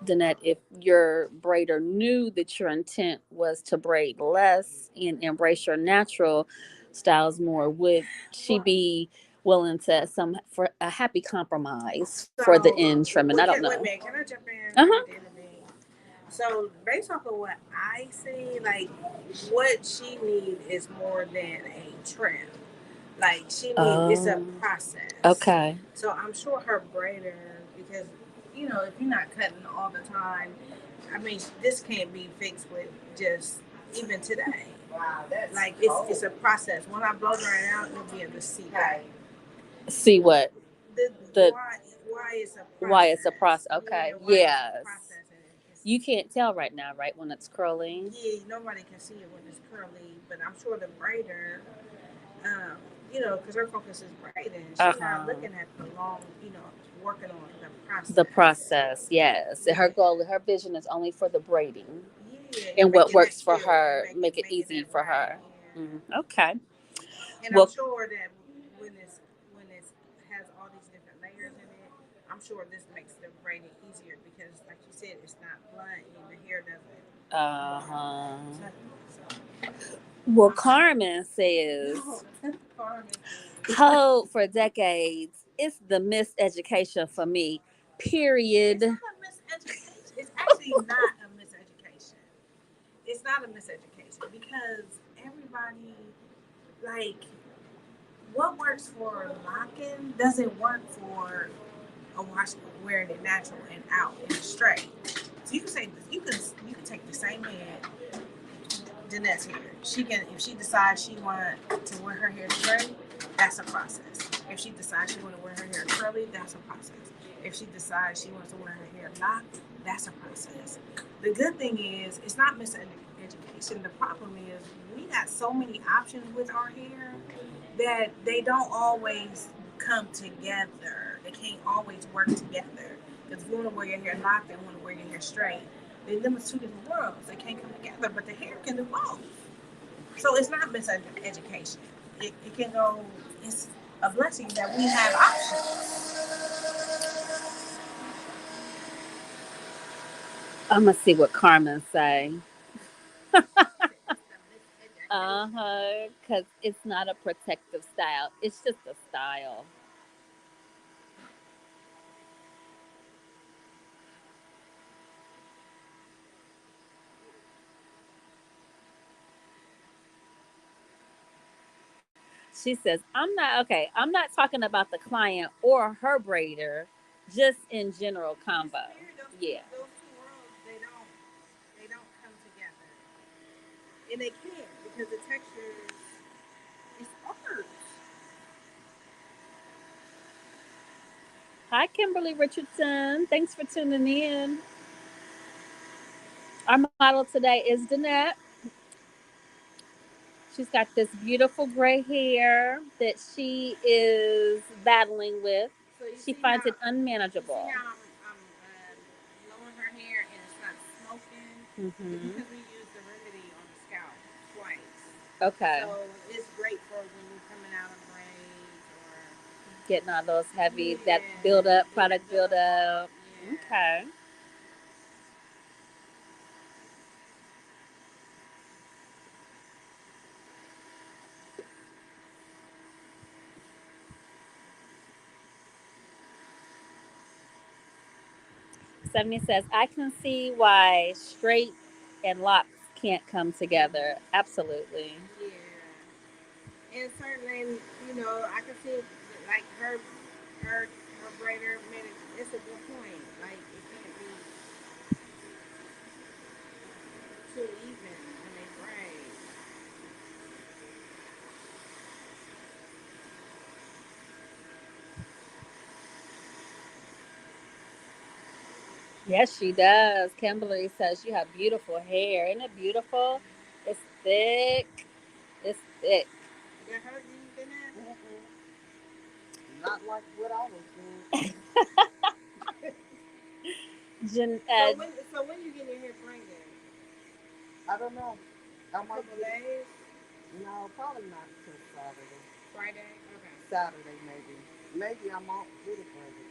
Dannette, if your braider knew that your intent was to braid less and embrace your natural styles more, would she be willing to some for a happy compromise for the end trimming? I don't know. Wait a minute, can I jump in? Uh-huh. So based off of what I see, like what she needs is more than a trim. Like she needs it's a process. Okay. So I'm sure her braider, because if you're not cutting all the time, I mean this can't be fixed with just even today. Wow, that's like it's a process. When I blow dry it out, you'll be able to see that. See what? The why it's a process. Why it's a process. Okay. Yeah, Yes. You can't tell right now, right, when it's curling? Yeah, nobody can see it when it's curly, but I'm sure the braider, because her focus is braiding. She's not looking at the long, working on the process. The process, yes. Her goal, her vision is only for the braiding. Yeah, and what works for her, make it easy for her. Yeah. Okay. And I'm sure that when it has all these different layers in it, I'm sure this makes the braiding easier because, like you said, it's not blunt and the hair doesn't. Well, Carmen says, code for decades. It's the miseducation for me. Period. It's not a miseducation. It's actually not a miseducation. It's not a miseducation because everybody, like, what works for locking doesn't work for a wash wearing it natural and out and straight. So you can say you can take the same head, Dannette's hair. She can, if she decides she wants to wear her hair straight, that's a process. If she decides she wants to wear her hair curly, that's a process. If she decides she wants to wear her hair locked, that's a process. The good thing is it's not miseducation. The problem is we got so many options with our hair that they don't always come together. They can't always work together. Because if you want to wear your hair locked and want to wear your hair straight, then them are two different worlds. They can't come together, but the hair can do both. So it's not miseducation. It can go, it's a blessing that we have options. I'm going to see what Carmen say. Because it's not a protective style. It's just a style. She says, I'm not talking about the client or her braider, just in general combo. Yeah. Those two worlds, they don't come together. And they can't because the texture is art. Hi, Kimberly Richardson. Thanks for tuning in. Our model today is Dannette. She's got this beautiful gray hair that she is battling with. So she finds it unmanageable. You see how I'm blowing her hair and it's not smoking? because we use the remedy on the scalp twice. Okay. So it's great for when you're coming out of braids or getting all those heavy, that build up, product build up. Yeah. Okay. Stephanie says, I can see why straight and locks can't come together. Absolutely. Yeah. And certainly, I can see like her braider made it. It's a good point. Like it can't be too even when they braid. Yes, she does. Kimberly says you have beautiful hair. Isn't it beautiful? It's thick. It's thick. Did that hurt you, Dannette? Not like what I was doing. So when you get your hair braided? I don't know. I A might couple get, days? no, probably not until Saturday. Friday? Okay. Saturday maybe. Maybe I'm off with it Friday.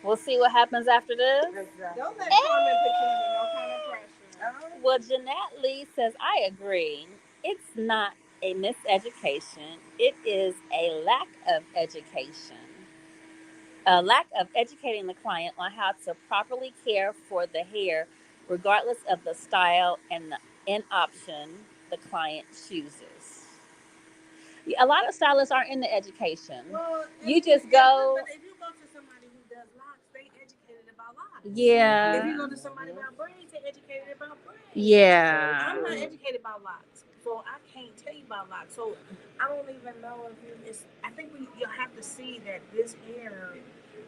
We'll see what happens after this. Exactly. Don't let Carmen put you under no kind of pressure. Well, Jeanette Lee says, I agree. It's not a miseducation, it is a lack of education. A lack of educating the client on how to properly care for the hair, regardless of the style and the end option the client chooses. A lot of stylists aren't in the education. Well, You just go. But if you go to somebody who does locks, they educated about locks. Yeah. If you go to somebody about braids, they educated about braids. Yeah. I'm not educated about locks, so I can't tell you about locks. So I don't even know if you. I think you'll have to see that this hair,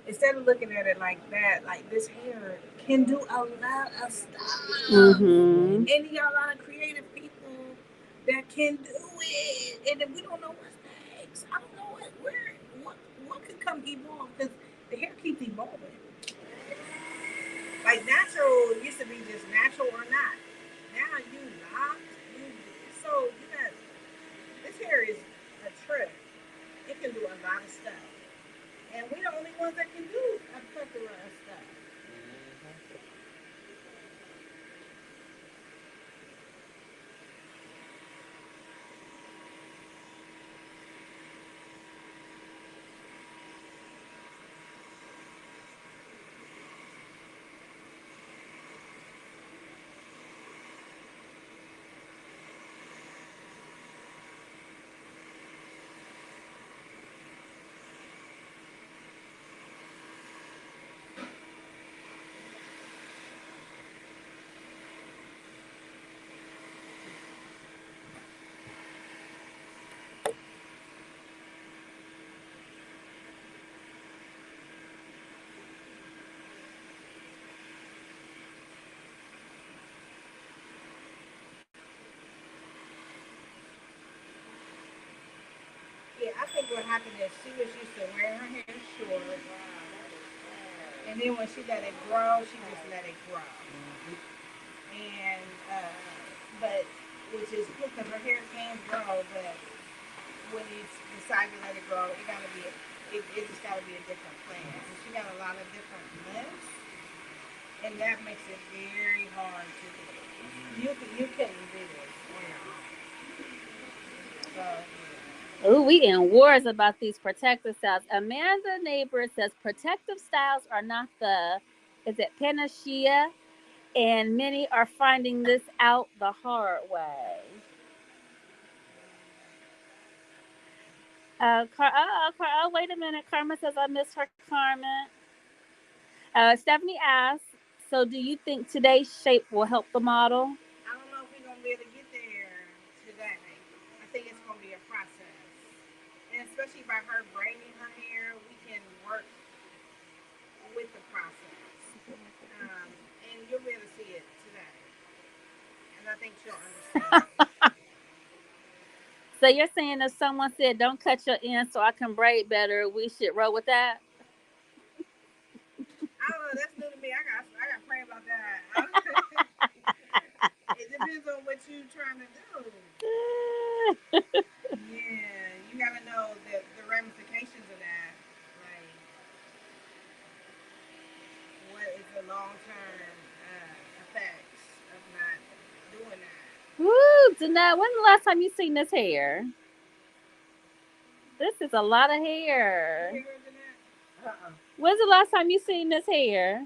instead of looking at it like that, like this hair can do a lot of stuff. Mm-hmm. And you got a lot of creative people that can do it, and then we don't know what's next. I don't know what could come evolve, because the hair keeps evolving. Like natural used to be just natural or not. Now you locked, so you got this hair is a trip. It can do a lot of stuff, and we're the only ones that can do a plethora of stuff. Yeah, I think what happened is she was used to wearing her hair short, and then when she let it grow, she just let it grow. And but which is good because her hair can grow, but when you decide to let it grow, it just gotta be a different plan. And she got a lot of different lengths, and that makes it very hard to do. You couldn't do this on your own. So. Ooh, we in wars about these protective styles. Amanda Neighbor says protective styles are not is it panacea? And many are finding this out the hard way. Wait a minute. Carmen says I missed her Carmen. Stephanie asks, so do you think today's shape will help the model? I don't know if we're gonna be able to get there today. I think it's gonna be a process, and especially by her braiding her hair, we can work with the process, and you'll be able to see it today. And I think she'll understand. So you're saying if someone said, "Don't cut your ends so I can braid better," we should roll with that? I don't know. That's new to me. I got to pray about that. depends on what you're trying to do. Yeah, you gotta know the ramifications of that. Like, what is the long-term effects of not doing that? Woo, Dannette, when's the last time you seen this hair? This is a lot of hair. When's the last time you seen this hair?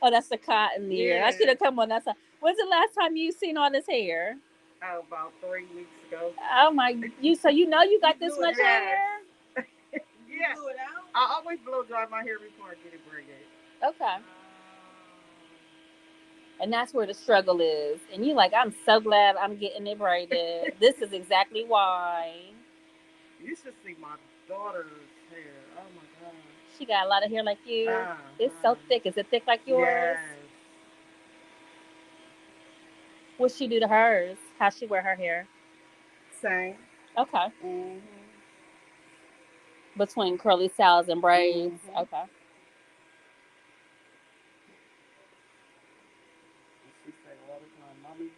Oh, that's the cotton ear. I should have come on that side. When's the last time you seen all this hair? Oh, about 3 weeks ago. Oh my, so you know you got this much hair? Yeah. Blew it out? I always blow dry my hair before I get it braided. Okay. And that's where the struggle is. And you like, I'm so glad I'm getting it braided. This is exactly why. You should see my daughter's hair. Oh my god. She got a lot of hair like you. It's so thick. Is it thick like yours? Yes. What she do to hers? How she wear her hair? Same. Okay. Mm-hmm. Between curly styles and braids. Mm-hmm. Okay. She say all the time, Mommy,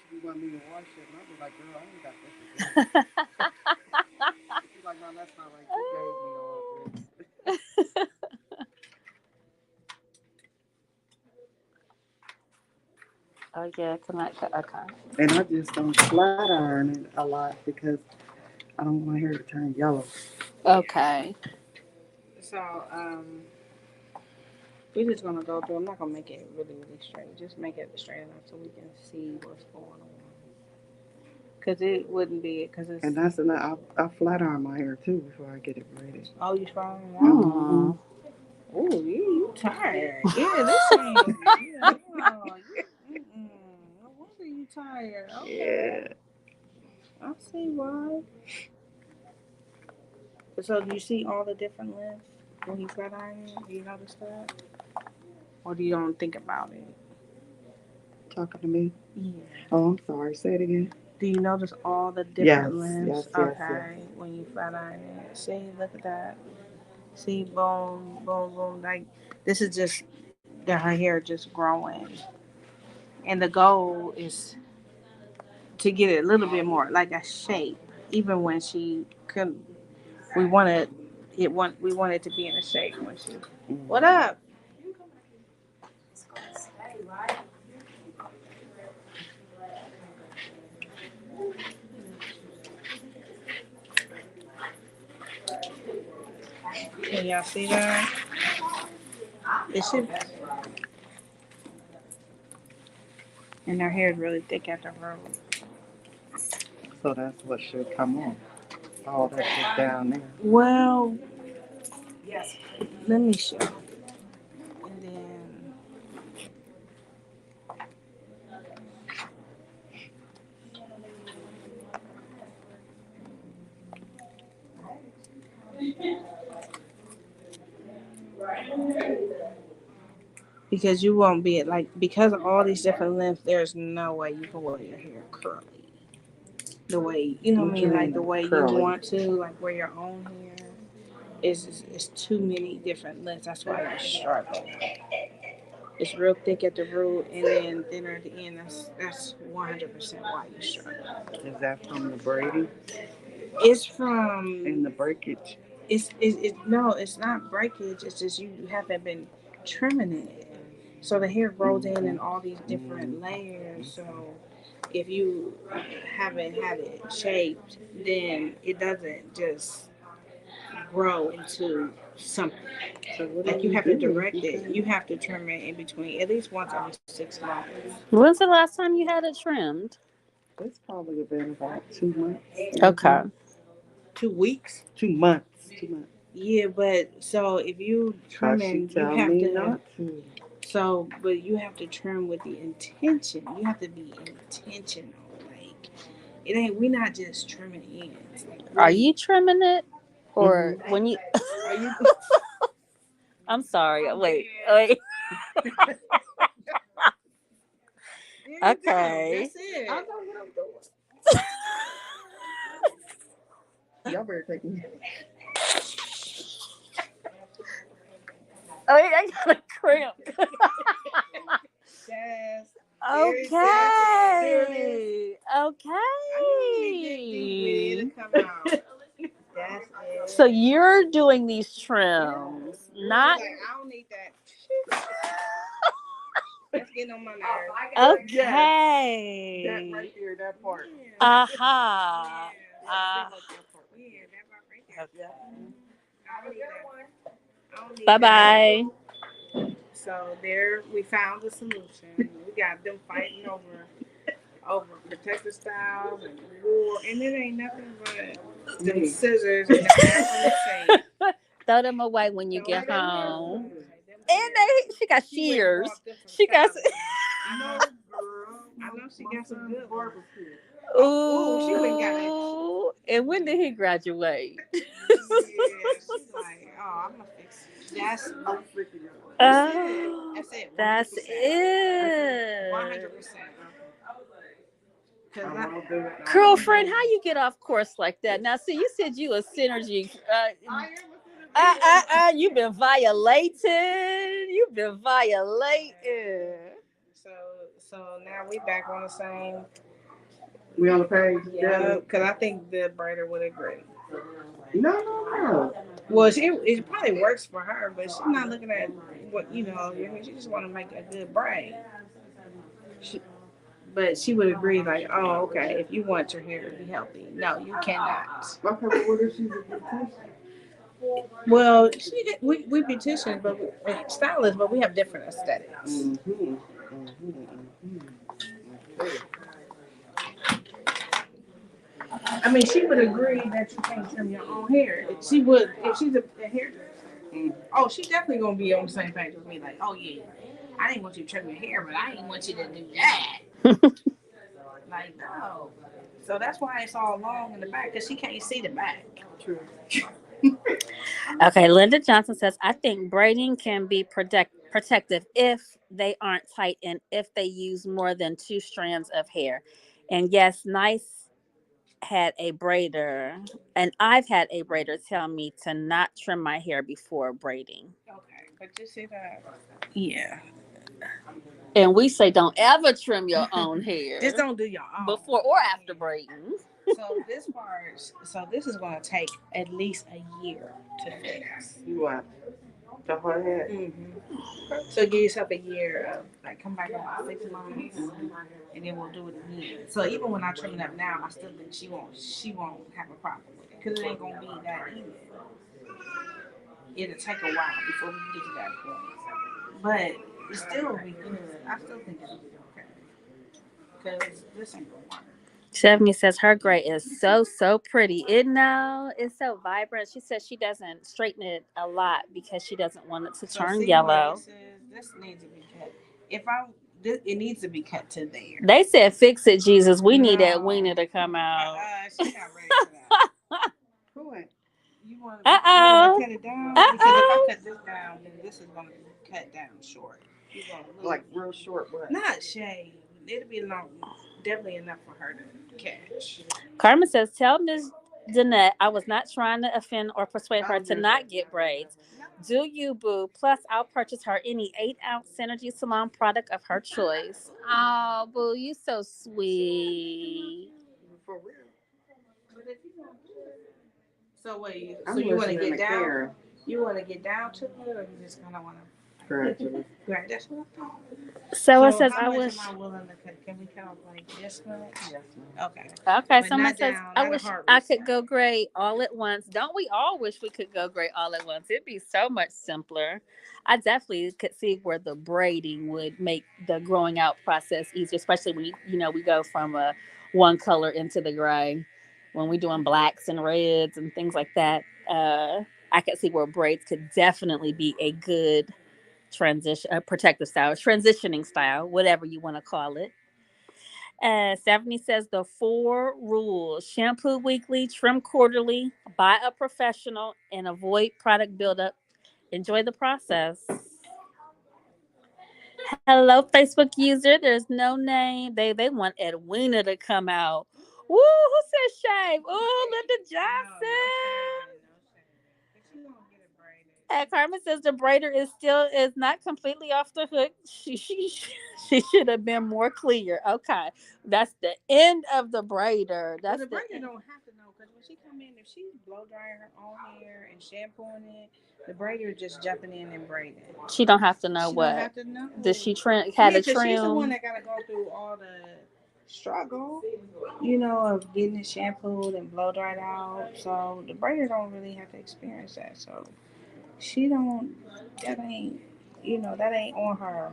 she want me to wash it. And I be like, girl, I ain't got this to do. She's like, no, that's not right. You gave me all this. Oh yeah, okay. And I just don't flat iron it a lot because I don't want my hair to turn yellow. Okay. So, we're just gonna go through. I'm not gonna make it really straight. Just make it straight enough so we can see what's going on. Cause it wouldn't be it. Cause it's. And that's enough. I flat iron my hair too before I get it braided. Oh, you fine? Mm. Oh, you tired? Yeah, this ain't. Yeah, no, no wonder you tired. Okay. Yeah. I see why. So, do you see all the different lengths when you flat iron it? Do you notice that? Or do you don't think about it? Talking to me? Yeah. Oh, I'm sorry. Say it again. Do you notice all the different Yes, lengths? yes, Okay. When you flat iron it. See, look at that. See, boom, boom, boom. Like, this is just her hair just growing. And the goal is to get it a little bit more like a shape. Even when she couldn't, we wanted it to be in a shape when she. What up? Can y'all see that? It should. And her hair is really thick at the root. So that's what should come on. All that's just down there. Well, yes. Let me show. And then. Because you won't be like, because of all these different lengths, there's no way you can wear your hair curly. The way, you know what I mean? Like the way curly. You want to, like wear your own hair. It's too many different lengths. That's why you struggle. It's real thick at the root and then thinner at the end. That's 100% why you struggle. Is that from the braiding? It's from. And the breakage? It's no, it's not breakage. It's just you haven't been trimming it. So the hair grows in all these different layers. So if you haven't had it shaped, then it doesn't just grow into something. So like you have to direct it. You have to trim it in between at least once every 6 months. When's the last time you had it trimmed? It's probably been about 2 months. Okay. 2 weeks? 2 months. 2 months. Yeah, but so if you trimming, you have to. Not to. So, but you have to trim with the intention. You have to be intentional. Like it ain't. We not just trimming ends. Like, are you trimming it, or when you? Are you? I'm sorry. Oh, wait. Okay. That's it. I know what I'm doing. Y'all better take me. I got a cramp. Yes. Okay. I know when they get deep with it, it'll come out. That's it. So you're doing these trims, not. She's like, I don't need that. That's getting on my nerves. Okay. That right there, that part. Aha. Yeah, that part right there. Yeah. I don't need that. I don't need Bye that. bye. So there, we found the solution. We got them fighting over protective styles and wool, and it ain't nothing but them scissors in the bathroom sink. Throw them away when you get home. And she got shears. She She got. I know, girl. I know she got some good barbecue. Oh, she went and got it. Ooh. And when did he graduate? Yeah, she's like, oh, I'm gonna fix it. That's Oh, That's it. that's it. 100%. Girlfriend, how you get off course like that? Now, see, you said you a synergy. You've been violated. You've been violated. So now we back on the same. We on the page? Yeah, because I think the braider would agree. No. Well, it probably works for her, but she's not looking at what she just want to make a good braid. But she would agree, like, oh, okay, if you want your hair to be healthy, no, you cannot. Okay, but what if she's a beautician? Well, we beauticians, but stylists, but we have different aesthetics. Mm-hmm. I mean, she would agree that you can't trim your own hair. She would, if she's a hairdresser. Oh, she's definitely gonna be on the same page with me. Like, oh yeah, I didn't want you to trim your hair, but I didn't want you to do that. Like, no. So that's why it's all long in the back, because she can't see the back. True. Okay, Linda Johnson says, I think braiding can be protective if they aren't tight and if they use more than 2 strands of hair. And yes, Nice had a braider, and I've had a braider tell me to not trim my hair before braiding. Okay, but you see that? Yeah. And we say don't ever trim your own hair. Just don't do your own. Before or after braiding. So this is going to take at least a year to fix. You what? The whole head? Mm-hmm. So give yourself a year of, like, come back in about 6 months, and then we'll do it again. So even when I trim it up now, I still think she won't have a problem with it, because it ain't going to be that even. It'll take a while before we get to that point. But it still will be good. I still think it'll be okay. Because this ain't going to work. Stephanie says her gray is so pretty. It's so vibrant. She says she doesn't straighten it a lot because she doesn't want it to turn yellow. This needs to be cut. It needs to be cut to there. They said fix it, Jesus. We need that wiener to come out. She's not ready for that. Who ain't? You want to cut it down? Because if I cut this down, then this is going to be cut down short. Like real short, what? Not shave. It'll be long. Definitely enough for her to catch. Carmen says, tell Ms. Dannette I was not trying to offend or persuade her to not get braids. Do you, boo? Plus, I'll purchase her any 8-ounce SYNERGI Salon product of her choice. Oh, boo, you so sweet. For real. So wait, so you want to get down? Care. You want to get down to it, or you just kind of want to? Gradually. Right, that's what I thought. So it says, how I much wish. am I willing to cut? Can we cut off like this much? Yes. Okay. Okay, But someone says, down, I wish I could go gray all at once. Don't we all wish we could go gray all at once? It'd be so much simpler. I definitely could see where the braiding would make the growing out process easier, especially when we go from one color into the gray. When we're doing blacks and reds and things like that, I could see where braids could definitely be a good protective style, transitioning style, whatever you want to call it. Stephanie says the 4 rules: shampoo weekly, trim quarterly, buy a professional, and avoid product buildup. Enjoy the process. Hello, Facebook user. There's no name. They want Edwina to come out. Woo! Who said shave? Oh, Linda Johnson. And Carmen says the braider is not completely off the hook. She should have been more clear. Okay, that's the end of the braider. Well, That's the the braider don't have to know because when she come in, if she's blow drying her own hair and shampooing it, the braider just jumping in and braiding. she don't have to know She don't what. have to know. Does she trim? Yeah, Had a because she's the one trim? that gotta go through all the struggle, you know, of getting it shampooed and blow dried out. So the braider don't really have to experience that. So she don't. That ain't. You know, that ain't on her.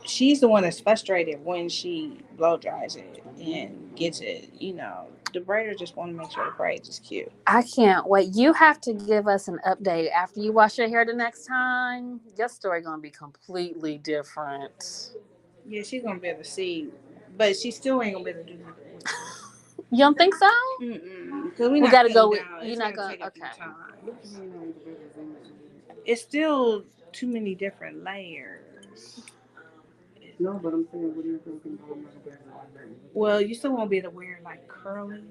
She's the one that's frustrated when she blow dries it and gets it. You know, the braider just want to make sure the braids is cute. I can't wait. You have to give us an update after you wash your hair the next time. Your story gonna be completely different. Yeah, she's gonna be able to see, but she still ain't gonna be able to do nothing with it. You don't think so? Because we We not gotta cutting go with. down. You're It's not gonna gonna. take a few Okay. times. It's still too many different layers. No, but I'm saying, what do you think about my better? Well, you still won't be able to wear like curly.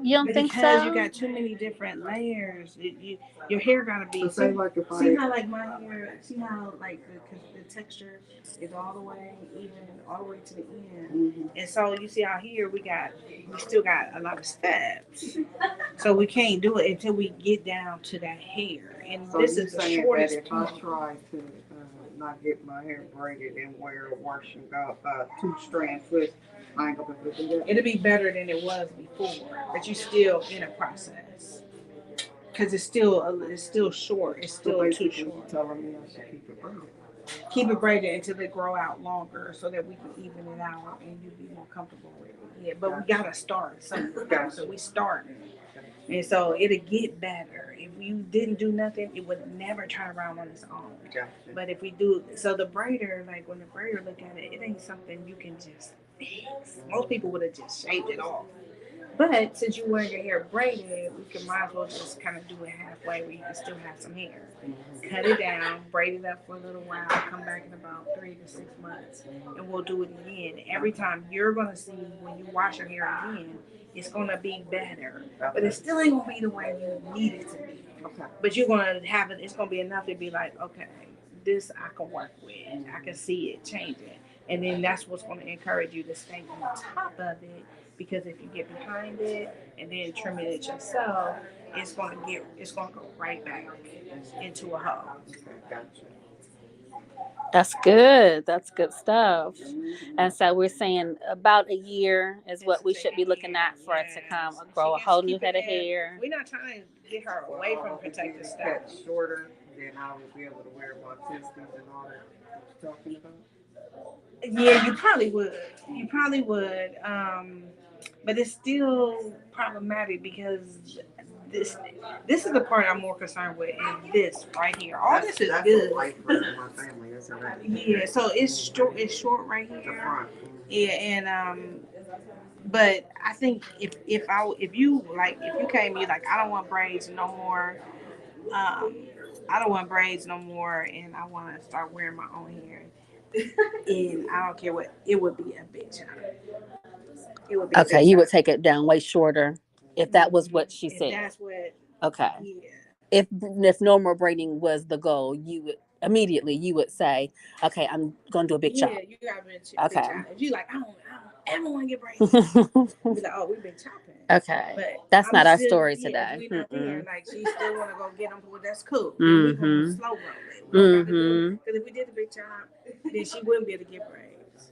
You don't think Because so? you got too many different layers. Your hair gotta be. So say like if See how like my hair. See how like the texture is all the way even, all the way to the end. Mm-hmm. And so you see out here we still got a lot of steps. So we can't do it until we get down to that hair. And So this you is the saying shortest that if I try to not get my hair braided and wear a wash and go 2-strand twist, I ain't gonna be able to do that. It'll be better than it was before, but you're still in a process because it's still short. It's still So too basically, short. you're telling me I should keep it braided. Keep it braided until they grow out longer, so that we can even it out and you be more comfortable with it. Yeah, but we gotta start somewhere. So we starting, and so it'll get better. If you didn't do nothing, it would never turn around on its own. Gotcha. But if we do, so the braider, like when the braider look at it, it ain't something you can just fix. Most people would have just shaved it off. But since you wear your hair braided, we can might as well just kind of do it halfway where you can still have some hair. Cut it down, braid it up for a little while, come back in about 3 to 6 months, and we'll do it again. Every time you're gonna see when you wash your hair again, it's gonna be better, but it still ain't gonna be the way you need it to be. Okay. But you're gonna have it. It's gonna be enough to be like, okay, this I can work with. I can see it changing, and then that's what's gonna encourage you to stay on top of it. Because if you get behind it and then trim it yourself, it's gonna go right back into a hole. Okay, gotcha. That's good. That's good stuff. And so we're saying about a year is what we should be looking at for it to come grow a whole new head of hair. We're not trying to get her away from protective stuff. Cut shorter, then I will be able to wear my twisties and all that you're talking about. Yeah, you probably would. You probably would. But it's still problematic because this this is the part I'm more concerned with is this right here. All this is good. Like for my family, that's already. Yeah, so it's short right The here. front. Yeah, and but I think if you like if you came to me like I don't want braids no more, I don't want braids no more, and I want to start wearing my own hair, and I don't care what it would be a big chop. It would be a Okay, big you chop. would take it down way shorter if that was what she If said. that's what, Okay. yeah. If normal braiding was the goal, you would say, okay, I'm going to do a big chop. Yeah, you got big Okay. chop. If you like, I don't ever want to get braids. Be like, oh, we've been chopping. Okay. But That's I'm not our still, story yeah, today. we not there. Like she still want to go get them. Well, that's cool. Then we gonna slow roll it. We don't gotta do it. Because if we did the big chop, then she wouldn't be able to get braids.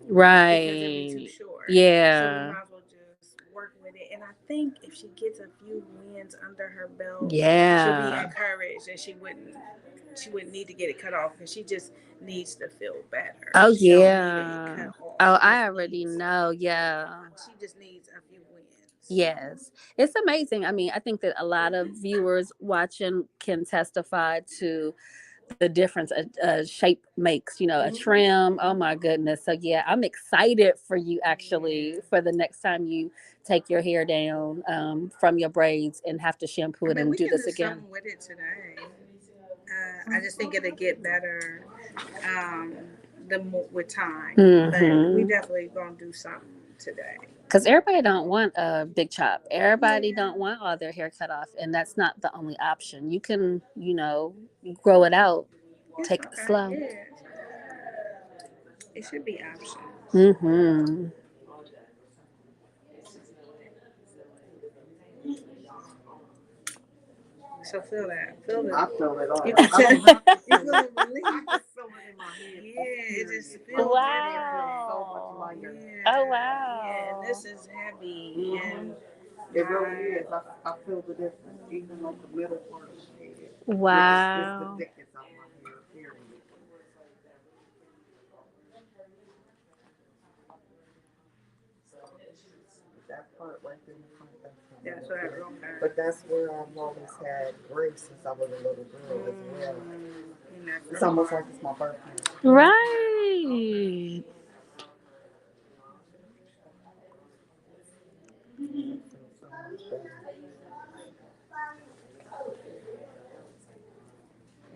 Right. Because it'd be too short. Yeah. So we might as well just work with it. And I think if she gets a few wins under her belt, she'll be encouraged, and she wouldn't need to get it cut off because she just needs to feel better. Oh She don't need yeah. it cut off. Oh, She I just already needs- know. Yeah. She just needs a few wins. Yes. It's amazing. I mean, I think that a lot of viewers watching can testify to the difference a shape makes, a trim. Oh my goodness. So yeah, I'm excited for you actually for the next time you take your hair down from your braids and have to shampoo it and do this again. Something with it today. I just think it'll get better with time. But we definitely gonna do something today. Because everybody don't want a big chop. Everybody don't want all their hair cut off, and that's not the only option. You can, grow it out, take it slow. Yeah. It should be options. Mm-hmm. So feel that. Feel that. I feel it all. You can tell. I don't have to You feel feel it. it relief. I can feel it in my head. Yeah, it just feels Wow. so much lighter. Yeah. Oh, wow. Yeah, and this is heavy. Mm-hmm. And It really is. I feel the difference. Even like the middle part of my head. It's the Wow. thickness of my hair. Period. That part right there in the front, that's what I wrote down. but that's where I've always had gray since I was a little girl as well. It's almost like it's my birthday. Right.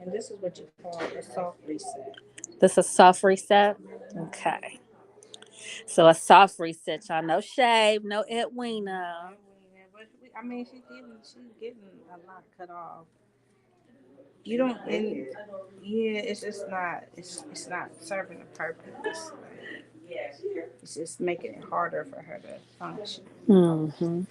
And this is what you call a soft reset. This is a soft reset? Okay. So a soft reset, y'all. No shave, no Edwina. But I mean, she's getting a lot cut off. You don't, and yeah, it's just not. It's not serving a purpose. It's just making it harder for her to function. Mm-hmm.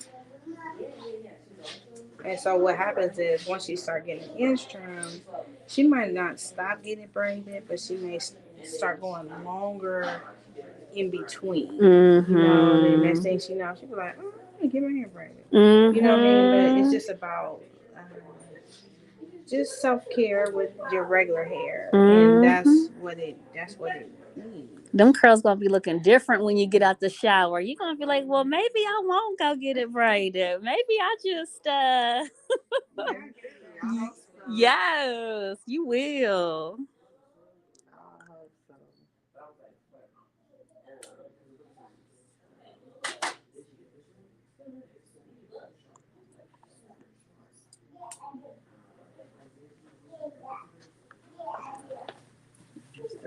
And so what happens is once she start getting instrum, she might not stop getting braided, but she may start going longer in between. Mm-hmm. You know, and then next thing she knows, she be like, "Oh, I'm gonna get my hair braided." Mm-hmm. You know what I mean? But it's just about just self care with your regular hair, and that's what it needs. Them curls gonna be looking different when you get out the shower. You're gonna be like, well, maybe I won't go get it braided. Maybe I just Yes, you will.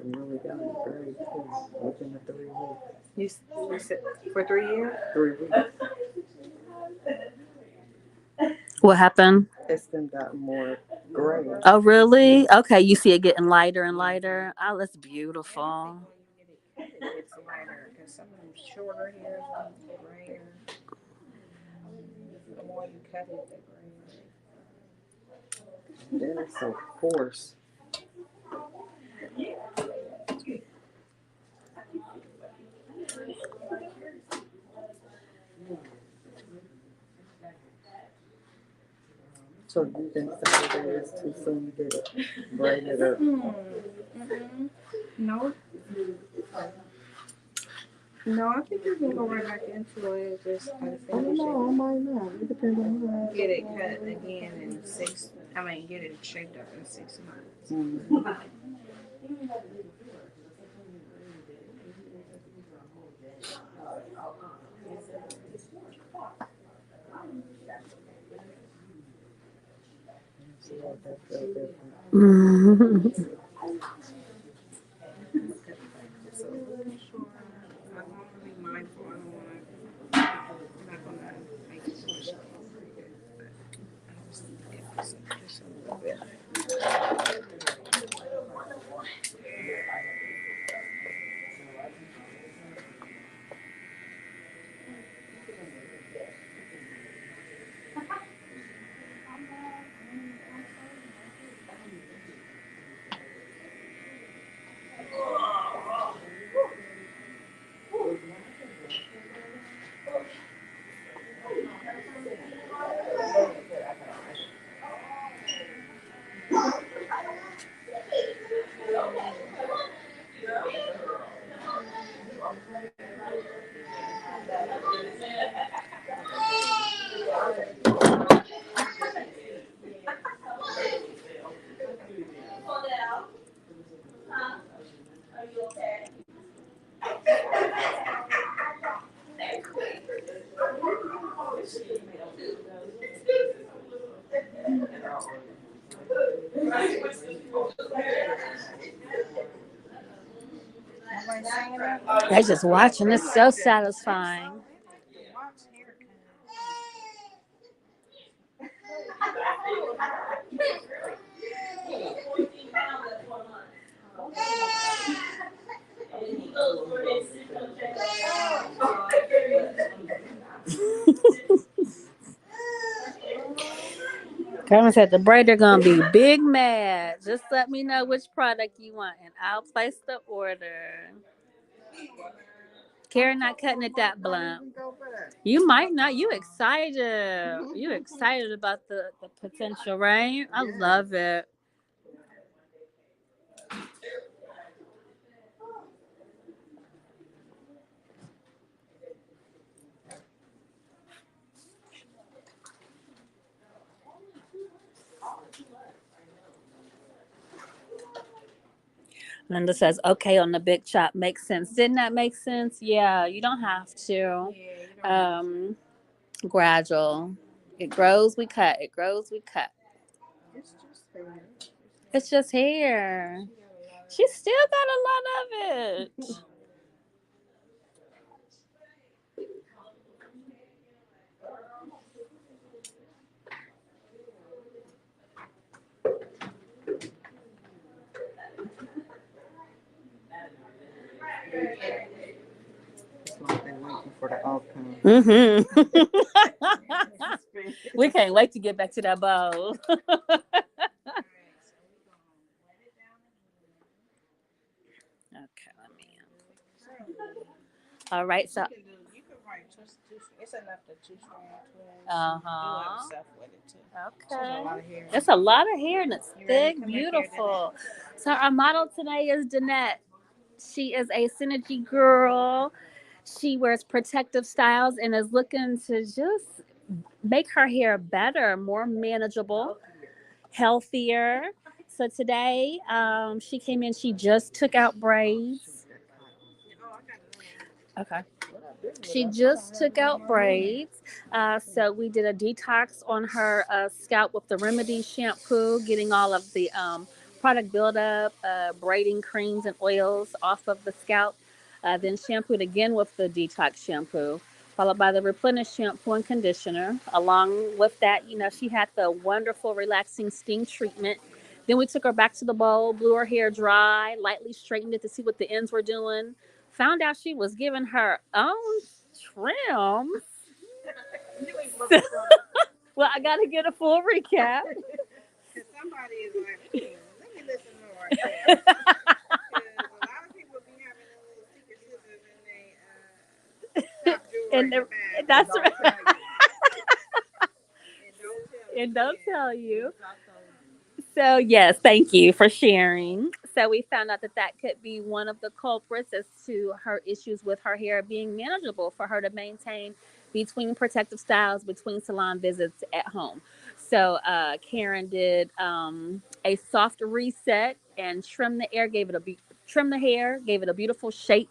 Really got it very too within the 3 weeks. You said for 3 years? 3 weeks. What happened? It's then gotten more gray. Oh, really? Okay, you see it getting lighter and lighter. Oh, that's beautiful. It's lighter because some of them shorter hairs are grayer. The more you cut it, the grayer. Then it's so coarse. So you think Saturday is too soon to get it braided up? No. No, I think you can go right back into it. Just I think you I might not. It depends on who should get it cut again in 6. I mean, get it shaped up in 6 months. Mm-hmm. Mm-hmm. It's a little short. I want to be mindful. I'm not gonna make it too short. But I just get this just a little bit. Nobody saying They're just watching. It's so satisfying. Carmen said the braider gonna be big mad. Just let me know which product you want and I'll place the order. Karen not cutting it that blunt. You might not. You excited. You excited about the potential, right? I love it. Linda says, okay, on the big chop makes sense. Didn't that make sense? Yeah, you don't have to. Gradual. It grows, we cut. It grows, we cut. It's just hair. She still got a lot of it. For the outcome. We can't wait to get back to that bowl. Okay, let me. All right, so. You can write it's enough to 2 strand twins. Do other stuff with it too. Okay. It's a lot of hair and it's thick, beautiful. So our model today is Dannette. She is a SYNERGI girl. She wears protective styles and is looking to just make her hair better, more manageable, healthier. So today, she came in. She just took out braids. Okay. She just took out braids. So we did a detox on her scalp with the Remedy shampoo, getting all of the product buildup, braiding creams and oils off of the scalp. Then shampooed again with the detox shampoo, followed by the replenish shampoo and conditioner. Along with that, she had the wonderful relaxing steam treatment. Then we took her back to the bowl, blew her hair dry, lightly straightened it to see what the ends were doing. Found out she was giving her own trims. Well, I got to get a full recap. Somebody is like, let me listen more. Because a lot of people be having their little secret scissors and they top jewelry in the bag. That's right. And don't tell you. So, yes, thank you for sharing. So, we found out that could be one of the culprits as to her issues with her hair being manageable for her to maintain between protective styles, between salon visits at home. So, Karen did a soft reset and trimmed the hair, gave it a beautiful shape.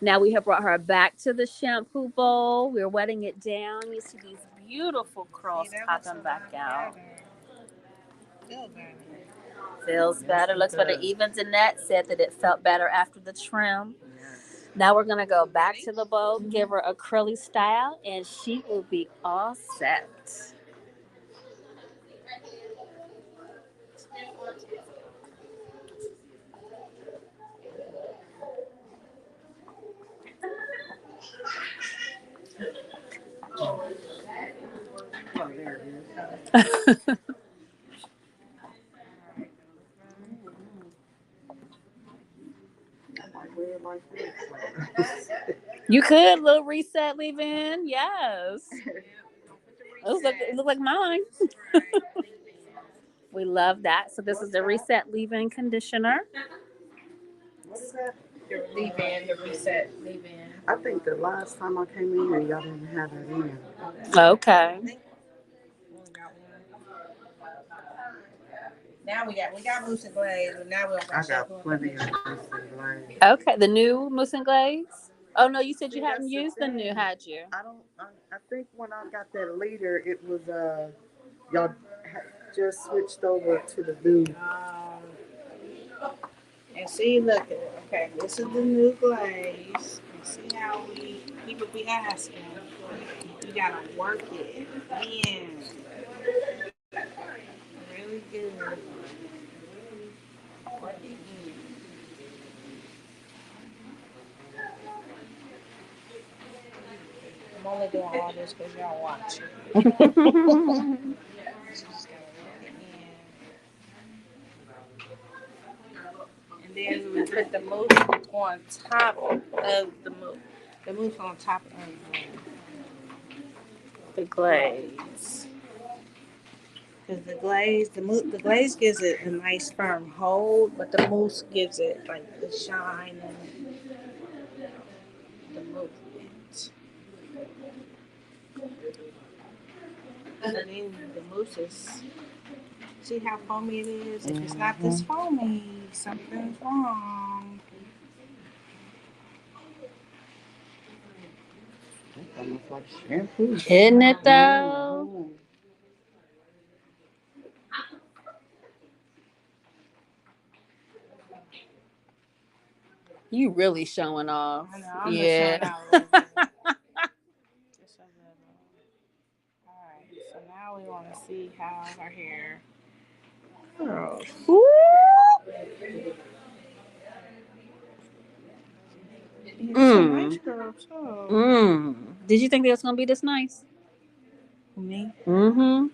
Now we have brought her back to the shampoo bowl. We're wetting it down. You see these beautiful curls popping back out. Feels better. Looks better. Even Dannette said that it felt better after the trim. Now we're going to go back to the bowl, give her a curly style, and she will be all set. Oh, there it is. You could little reset, leave in. Yes. It look like mine. We love that. So this is the reset leave-in conditioner. What is that? The leave-in, the reset leave-in. I think the last time I came in here, y'all didn't have it in. Okay. Now we got mousse and glaze, and now we don't got shampoo. I got plenty of mousse and glaze. Okay, the new mousse and glaze. Oh no, you said you hadn't used the new, had you? I think when I got that later, it was y'all just switched over to the new. And see, look, Okay, this is the new glaze. See how people be asking. You gotta work it in. Really good. Work it in. I'm only doing all this because y'all watching. Just gotta work it in. And then we put the mousse on top of the mousse. The mousse on top of the glaze. Because the glaze gives it a nice firm hold, but the mousse gives it like the shine and the movement. And then the mousse is, see how foamy it is? If it's not this foamy, something's wrong. It's almost like shampoo. Isn't it though? You really showing off. I know, I'm just Yeah. showing out a little bit. Just a little. Alright, so now we want to see how her hair curls. Woo! It's a nice curl too. Did you think it was gonna be this nice? Me? Mm-hmm.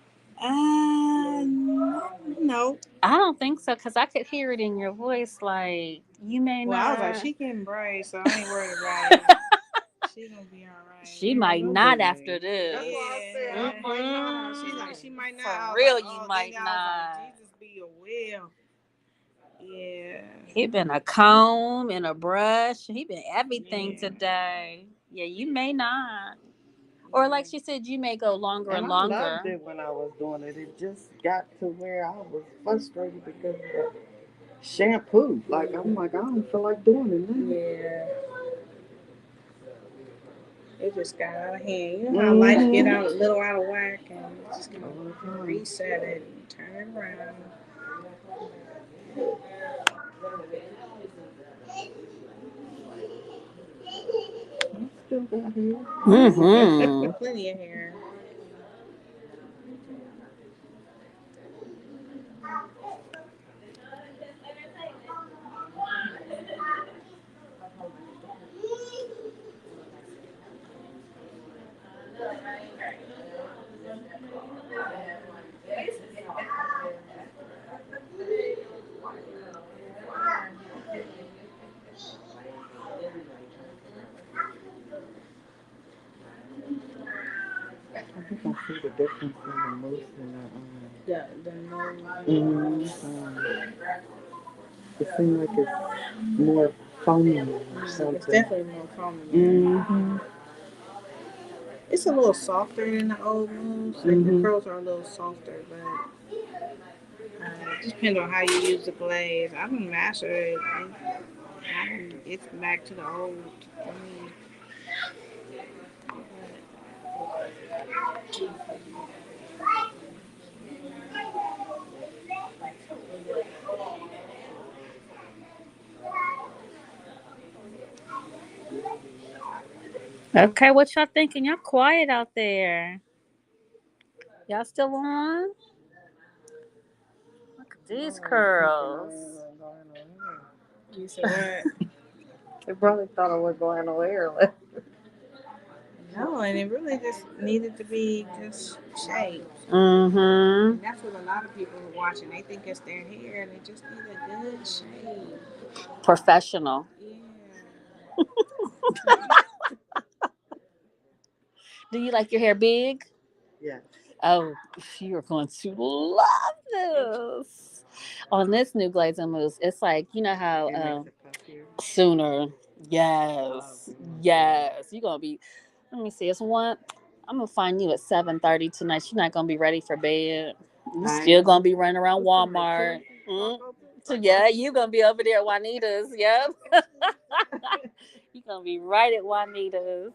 No. I don't think so, because I could hear it in your voice. Like you may Well, not. I was like, she getting braids, so I ain't worried about it. She gonna be all right. She might not after this. That's what I said. I might not. She's like, she might not. For I was real, like, you oh, might then I was not. like, Jesus be your will. Yeah. He been a comb and a brush. He been everything Yeah. today. Yeah, you may not. Or like she said, you may go longer and I longer. loved it when I was doing it. It just got to where I was frustrated because of the shampoo. Like I'm like, I don't feel like doing it now. Yeah. It just got out of hand. You know how life get out a little out of whack, and you just gotta reset it and turn it around. Still got hair. Mm-hmm. Plenty of hair. I think I see the difference in the mousse and The it seems like it's more foamy or something. It's definitely more foamy. It's a little softer than the old mousse. Like the curls are a little softer, but it depends on how you use the glaze. I don't master it. It's back to the old. I mean, Okay, what y'all thinking? Y'all quiet out there. Y'all still on? Look at these curls. you said what? They probably thought I was going nowhere. No, and it really just needed to be just shaved. Mm-hmm. And that's what a lot of people are watching. They think it's their hair, and they just need a good shave. Professional. Yeah. Do you like your hair big? Yeah. Oh, you're going to love this. On this new glaze and mousse, it's like, you know how sooner. Yes. Yes. You're gonna be, let me see, it's one. I'm gonna find you at 7:30 tonight. You're not gonna be ready for bed. You're still gonna be running around Walmart. So yeah, you're gonna be over there at Juanita's. Yep. You're gonna be right at Juanita's.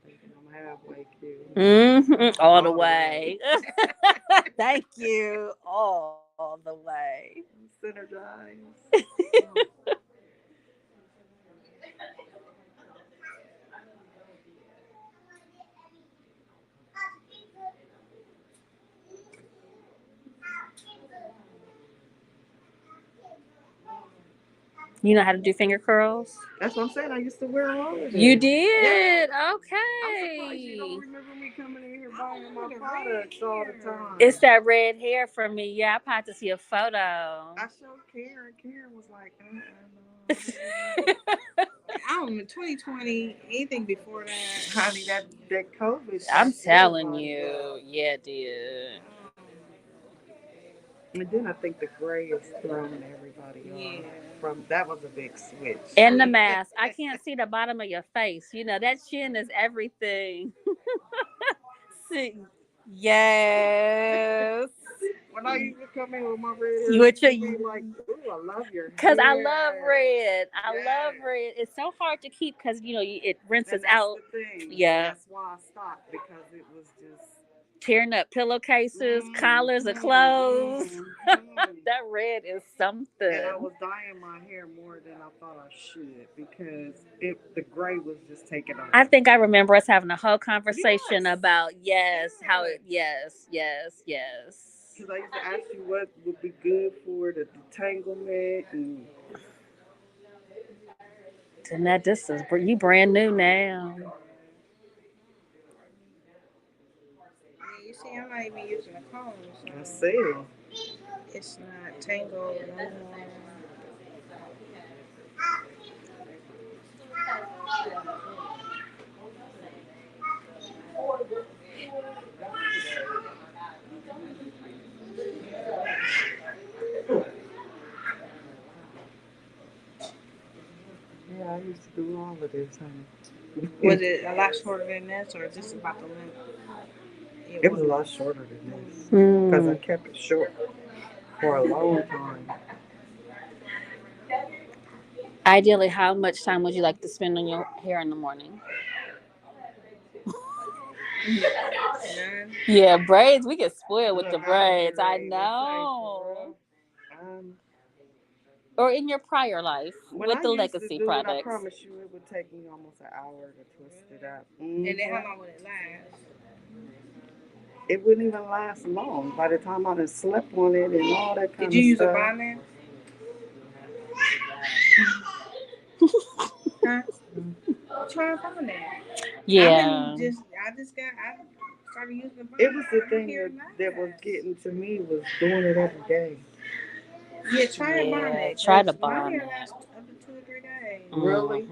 I'm halfway cute. All the way. Thank you. All all the way. SYNERGI. You know how to do finger curls? That's what I'm saying. I used to wear all of it. You did? Yeah. Okay. I'm surprised you don't remember me coming in here buying my products all the time. It's that red hair from me. Yeah, I probably have to see a photo. I showed Karen. Karen was like, I don't know, 2020, anything before that. honey, that COVID. I'm telling you. Yeah, dude. And then I think the gray is throwing everybody off. That was a big switch. And the mask. I can't see the bottom of your face. You know, that chin is everything. See, yes. When I used to come in with my red You hair, with your, you'd be like, ooh, I love your hair. because I love red. I love red. It's so hard to keep because, you know, it rinses out. The thing. Yeah. That's why I stopped, because it was just tearing up pillowcases, collars of clothes. That red is something. And I was dyeing my hair more than I thought I should, because the gray was just taking over. I think I remember us having a whole conversation about how it, yes. Because I used to ask you what would be good for the detanglement and. Dannette, this is you brand new now. You see, I'm not even using a comb. So I see. It's not tangled no more. Yeah, I used to do all of this, honey. Was it a lot shorter than this, or just about the length? It was a lot shorter than this, because I kept it short for a long time. Ideally, how much time would you like to spend on your hair in the morning? Yeah, braids. We get spoiled with the braids. I know. Or in your prior life with the legacy products. I promise you, it would take me almost an hour to twist it up. And then how long would it last? It wouldn't even last long. By the time I had slept on it and all that kind of stuff. Did you use a bonnet? Huh? Try a bonnet. Yeah. I started using the bonnet. It was the thing that was getting to me, was doing it every day. Yeah, try a bonnet. Try the bonnet. My hair lasts up to 2 or 3 days. Really?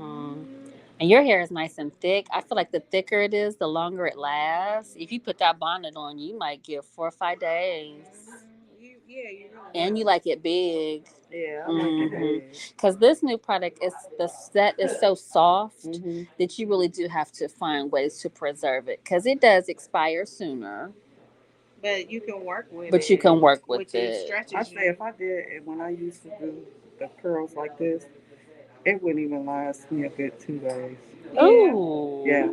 And your hair is nice and thick. I feel like the thicker it is, the longer it lasts. If you put that bonnet on, you might get 4 or 5 days. And you like it big. Yeah, I like it big. Because this new product, the set is so soft that you really do have to find ways to preserve it, because it does expire sooner. But you can work with it. But you can work with it. I say if I did, when I used to do the curls like this, it wouldn't even last me a good 2 days. Oh. Yeah.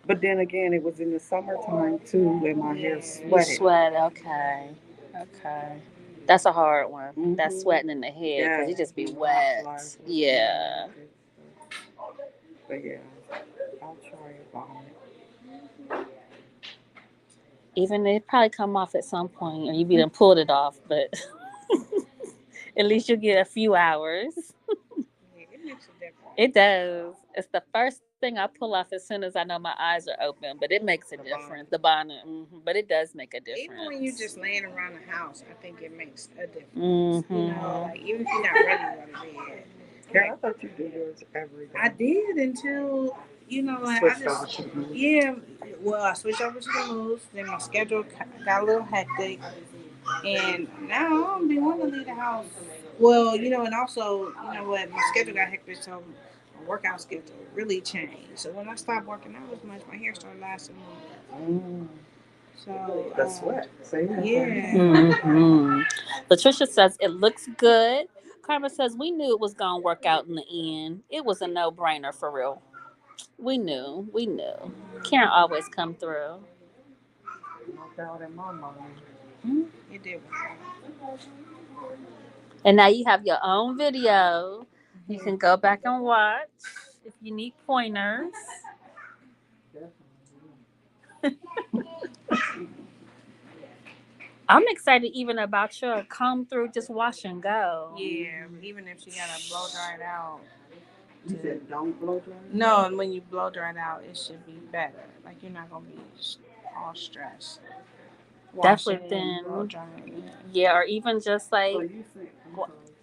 But then again, it was in the summertime too, and my hair sweated. You sweat, okay. That's a hard one. That's sweating in the head, because you just be wet. Yeah. But yeah, I'll try it on. Even it probably come off at some point, or you be done pulled it off, but at least you'll get a few hours. It makes a difference. It does. It's the first thing I pull off as soon as I know my eyes are open, but it makes a difference. The bonnet, but it does make a difference. Even when you're just laying around the house, I think it makes a difference. You know, like even if you're not ready to go to bed. Yeah, I thought you did yours every day. I did until, like I just, well, I switched over to the mousse. Then my schedule got a little hectic, and now I don't be wanting to leave the house. Well, and also, what, my schedule got hectic, so my workout schedule really changed. So when I stopped working out as much, my hair started lasting longer. So the sweat, see? Yeah. Latricia says it looks good. Karma says we knew it was gonna work out in the end. It was a no-brainer for real. We knew. Can't always come through. No doubt in my mind. It did work out. And now you have your own video. You can go back and watch if you need pointers. I'm excited even about your come through, just wash and go. Yeah, even if she got to blow dry it out. You said don't blow dry? No, and when you blow dry it out, it should be better. Like you're not gonna be all stressed. Definitely then. Blow dry it. Yeah, or even just like. So you said,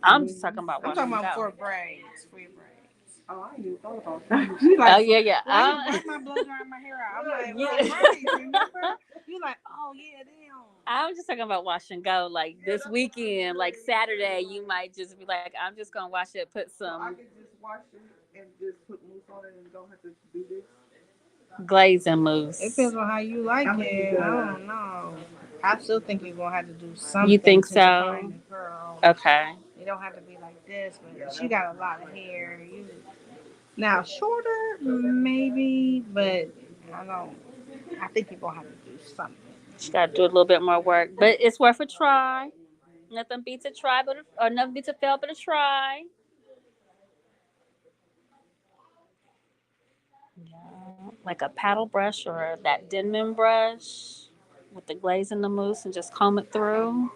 I'm just talking about I'm wash talking and about go. for braids. oh, I ain't even thought about that. You like, Oh yeah. why am I blow drying my hair out? I'm like, well, braids, remember? You like, oh yeah, damn. I'm just talking about wash and go. Like this weekend, like Saturday, you might just be like, I'm just gonna wash it, put So I some could just wash it and just put mousse on it and don't have to do this? glaze and mousse. It depends on how you like it. I don't know. I still think you're gonna have to do something. You think to so? define the curl. Okay. It don't have to be like this, but she got a lot of hair. Now shorter, maybe, but I don't. I think you're gonna have to do something. She got to do a little bit more work, but it's worth a try. Nothing beats a try, or nothing beats a fail, but a try. Yeah, like a paddle brush or that Denman brush with the glaze and the mousse, and just comb it through.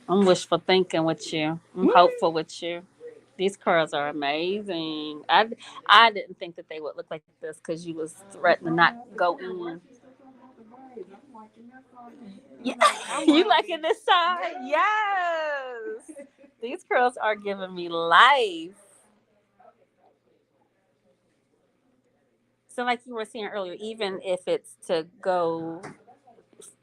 I'm wishful thinking with you. I'm hopeful with you. These curls are amazing. I didn't think that they would look like this because you was threatening to not go in. Yeah. You liking this side? Yes. These curls are giving me life. So like you were saying earlier, even if it's to go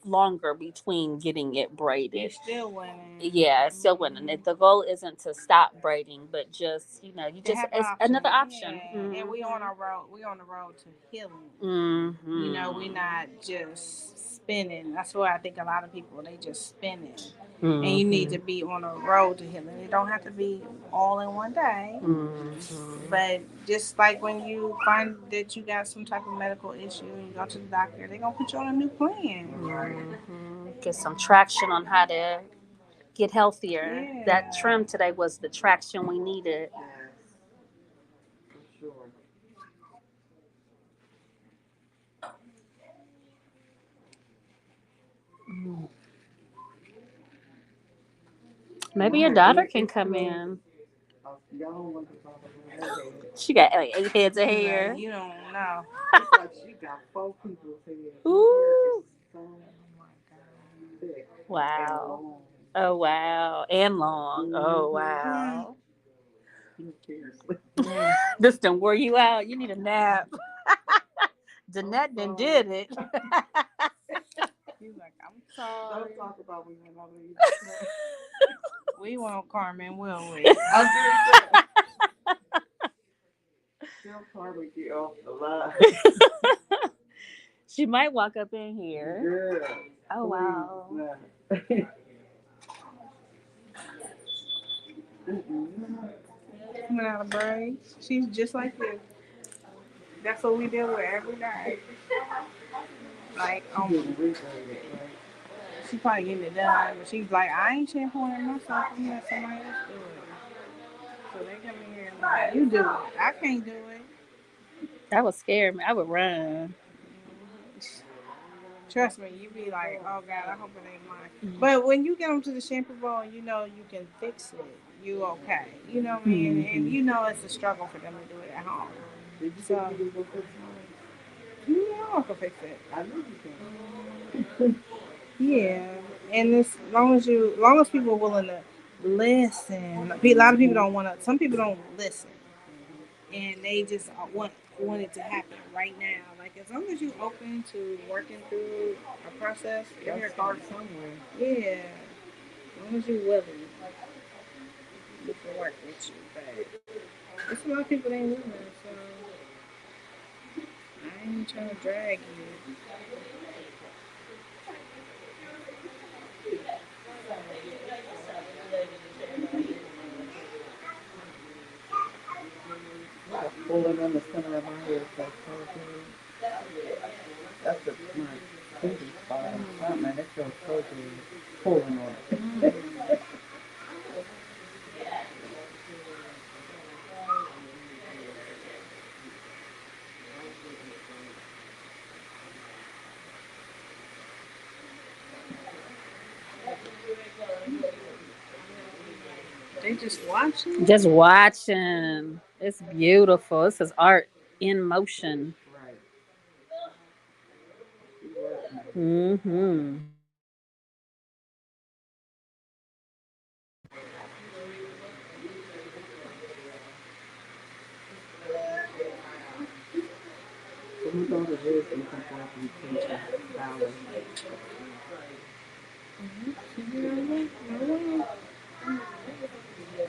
longer between getting it braided. You're still winning. Yeah, still winning. The goal isn't to stop braiding, but just it's another option. Yeah. Mm-hmm. And we on our road. We on the road to healing. Mm-hmm. You know, we not just spinning. That's why I think a lot of people they just spinning. Mm-hmm. And you need to be on a road to healing. It don't have to be all in one day. Mm-hmm. But just like when you find that you got some type of medical issue and you go to the doctor, they're gonna put you on a new plan. Mm-hmm. Get some traction on how to get healthier. Yeah. That trim today was the traction we needed. For sure. Maybe your daughter can come in. She got like 8 heads of hair. You don't know. It's like she got 4 people's hair. Ooh. So thick. Wow. Oh wow. And long. Oh wow. Seriously. This done wore you out. You need a nap. Dannette done did it. He's like, I'm sorry. Don't talk about we went over there. We won't, Carmen, will we? I did that. Still probably get off the line. She might walk up in here. Yeah. Oh wow. Coming out of braids. She's just like you. That's what we deal with every day. Like, she probably getting it done, but she's like, I ain't shampooing myself. I'm let somebody else do it. So they come in here and like, you do it. I can't do it. That would scare me. I would run. Trust me, you be like, oh God, I hope it ain't mine. But when you get them to the shampoo bowl, you know you can fix it. You okay. You know what I mean? And you know it's a struggle for them to do it at home. So, you know I can fix it. I know you can. Yeah. And as long as people are willing to listen. A lot of people don't want to, some people don't listen. And they just want it to happen right now. Like as long as you're open to working through a process, You gotta start somewhere. yeah. As long as you're willing, we can work with you. But it's a lot of people that ain't willing, so I ain't trying to drag you. Pulling in the center of my head. That's my thinking spot. Something that feels so husband pulling on it. They just watching. Just watching. It's beautiful. This is art in motion. Right. Mm-hmm. So my daughter is looking for a beautician, stylist.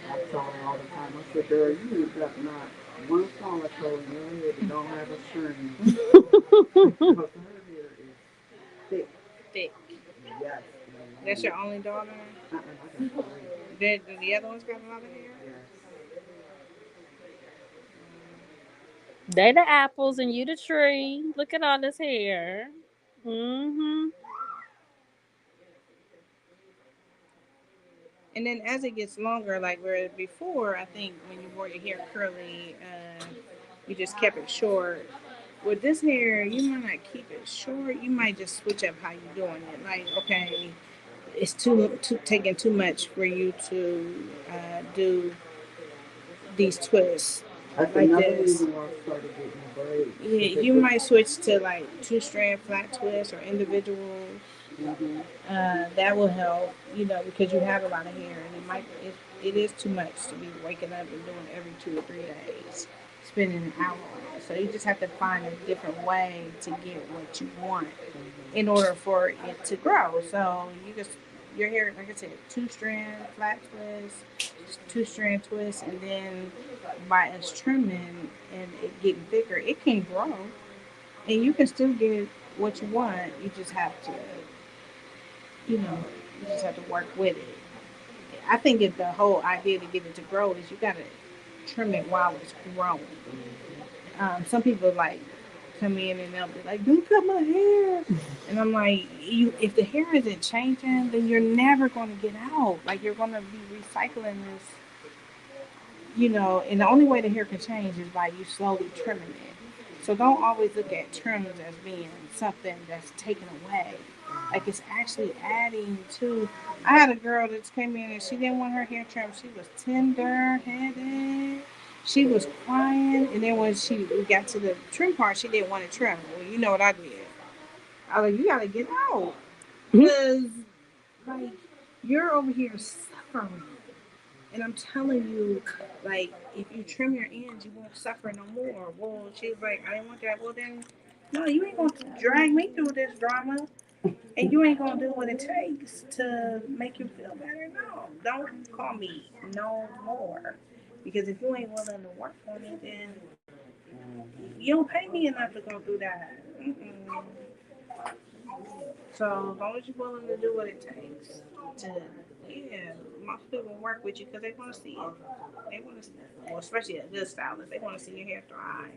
I tell her all the time, I said, girl, you ain't got not one follicle in your head that don't have a string. Because her hair is thick. Thick. Yes. That's your only daughter? I got three. The other one's got a lot of hair? Yes. They the apples and you the tree. Look at all this hair. Mm-hmm. And then as it gets longer, like where before, I think when you wore your hair curly, you just kept it short. With this hair, you might not keep it short. You might just switch up how you're doing it. Like, okay, it's too taking too much for you to do these twists That's like another this. reason why I started getting the braids. Yeah, you might switch to like 2-strand flat twists or individuals. Mm-hmm. That will help, because you have a lot of hair, and it is too much to be waking up and doing every 2 or 3 days, spending an hour on it. So you just have to find a different way to get what you want in order for it to grow. So your hair, like I said, 2-strand flat twist, 2-strand twist, and then by us trimming and it getting thicker, it can grow, and you can still get what you want. You just have to you know, you just have to work with it. I think the whole idea to get it to grow is you got to trim it while it's growing. Some people like come in and they'll be like, "Don't cut my hair," and I'm like, if the hair isn't changing, then you're never going to get out. Like you're going to be recycling this, And the only way the hair can change is by you slowly trimming it. So don't always look at trims as being something that's taken away. Like it's actually adding to. I had a girl that came in and she didn't want her hair trimmed. She was tender headed. She was crying, and then when we got to the trim part, she didn't want to trim. Well, you know what I did? I was like, you gotta get out, because like you're over here suffering. And I'm telling you, like, if you trim your ends, you won't suffer no more. Well, she was like, I didn't want that. Well, then, no, you ain't going to drag me through this drama. And you ain't going to do what it takes to make you feel better. No, don't call me no more. Because if you ain't willing to work for me, then you don't pay me enough to go through that. Mm-mm. So as long as you're willing to do what it takes to, yeah, most people work with you because they want to see it. They want to, well, especially a good stylist, they want to see your hair thrive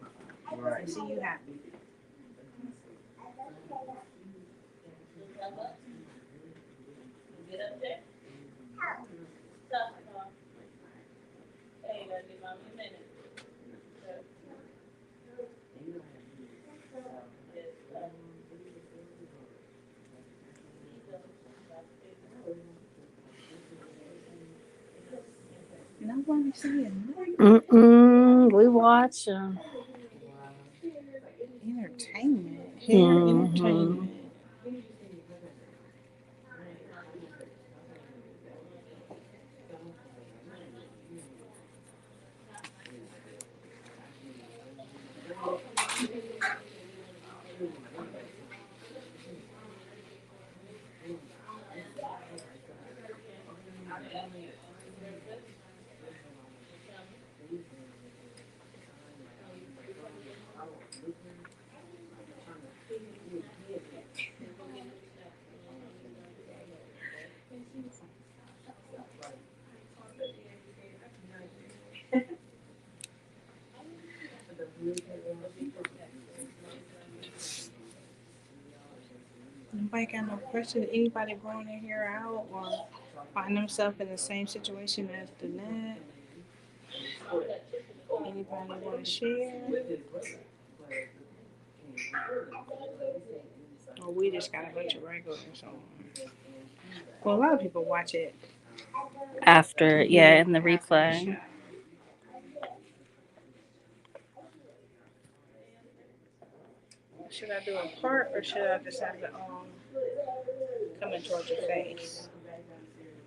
and see you happy. And I want to see another Mm-mm. We watching. entertainment, hair Mm-hmm. entertainment. nobody got no question. Anybody growing their hair out or find themselves in the same situation as Dannette? Anybody want to share? Or we just got a bunch of regulars on. Well, a lot of people watch it After, yeah, in the replay. Should I do a part or should I just have it coming towards your face?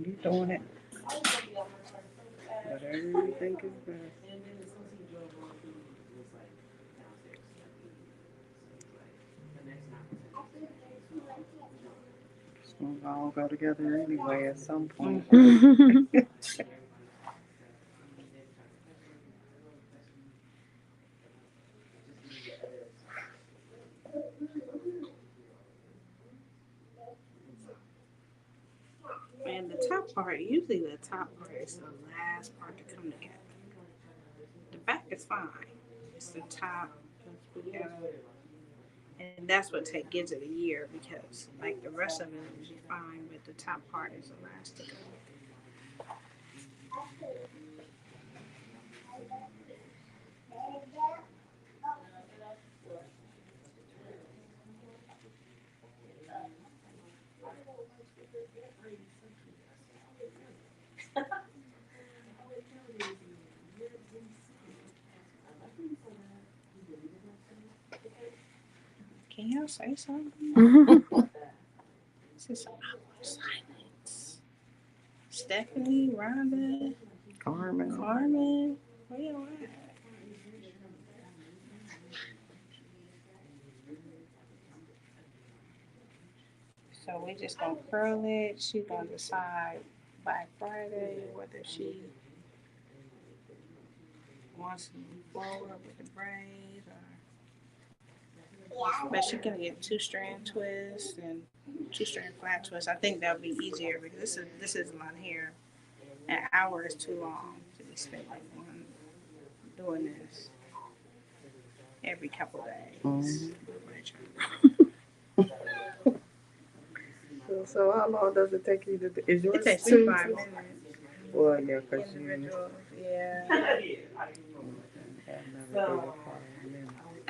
You doing it. Whatever you think is best. It's gonna all go together anyway at some point. And the top part, usually the top part is the last part to come together. The back is fine. It's the top that's put together. And that's what gives it a year because, like, the rest of it is fine, but the top part is the last to go. Can y'all say something? This is awkward silence. Stephanie, Rhonda, Carmen, where you at? So we just gonna curl it. She gonna decide by Friday whether she wants to move forward with the braids or. But she can get 2-strand twists and 2-strand flat twists. I think that would be easier because this is my hair. An hour is too long to be spent like one doing this every couple days. So how long does it take you to do? Is yours It takes 2 5 minutes. Well, yeah, because Individual, yeah.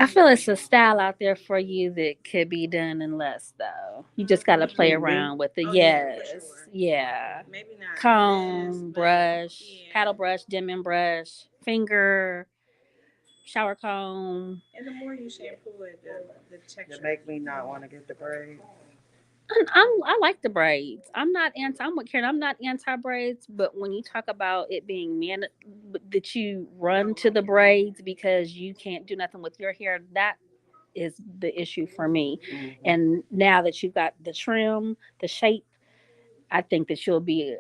I feel it's a style out there for you that could be done in less, though. You just got to play around with it. Oh, yes. yeah, for sure. Yeah. Maybe not. Comb, this, brush, yeah. paddle brush, dimming brush, finger, shower comb. And the more you shampoo it, the texture. It make me not want to get the braid. I like the braids. I'm with Karen. I'm not anti braids, but when you talk about it being that you run to the braids because you can't do nothing with your hair, that is the issue for me. Mm-hmm. And now that you've got the trim, the shape, I think that you'll be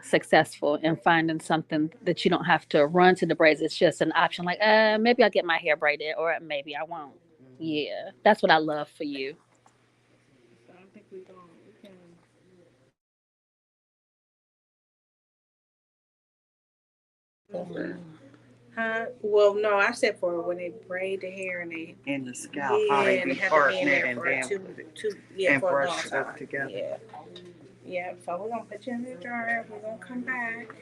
successful in finding something that you don't have to run to the braids. It's just an option. Like, maybe I'll get my hair braided, or maybe I won't. Mm-hmm. Yeah, that's what I love for you. I don't think we can. Huh? Well, no, I said for when they braid the hair and they in the scalp, how they be parting it and then and brush it up together. Yeah. Yeah. So we're gonna put you in the dryer. We're gonna come back.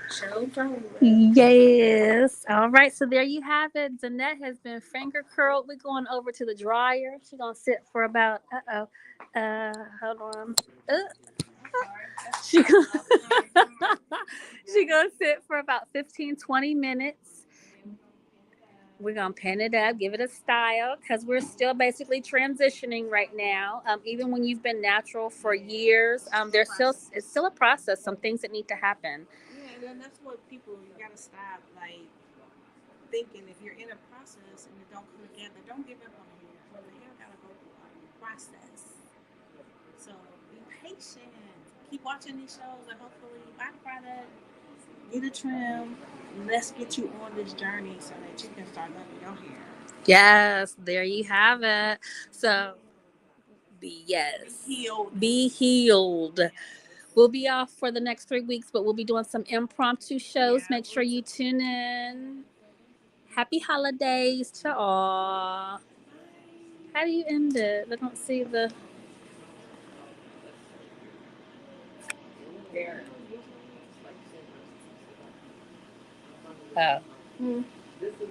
Show's over. Yes. All right. So there you have it. Dannette has been finger curled. We're going over to the dryer. She's gonna sit for about. Hold on. She gonna sit for about 15-20 minutes. We're gonna pin it up, give it a style, because we're still basically transitioning right now. Even when you've been natural for years, it's still a process. Some things that need to happen. Yeah, and that's what you gotta stop like thinking. If you're in a process and it don't come together, don't give up on the hair. The hair gotta go through a process. So be patient. Keep watching these shows and hopefully buy the product, get a trim. Let's get you on this journey so that you can start loving your hair. Yes, there you have it. So be healed. We'll be off for the next 3 weeks, but we'll be doing some impromptu shows. Yeah, make sure you tune in. Happy holidays to all. How do you end it? I don't see the Oh. Hmm.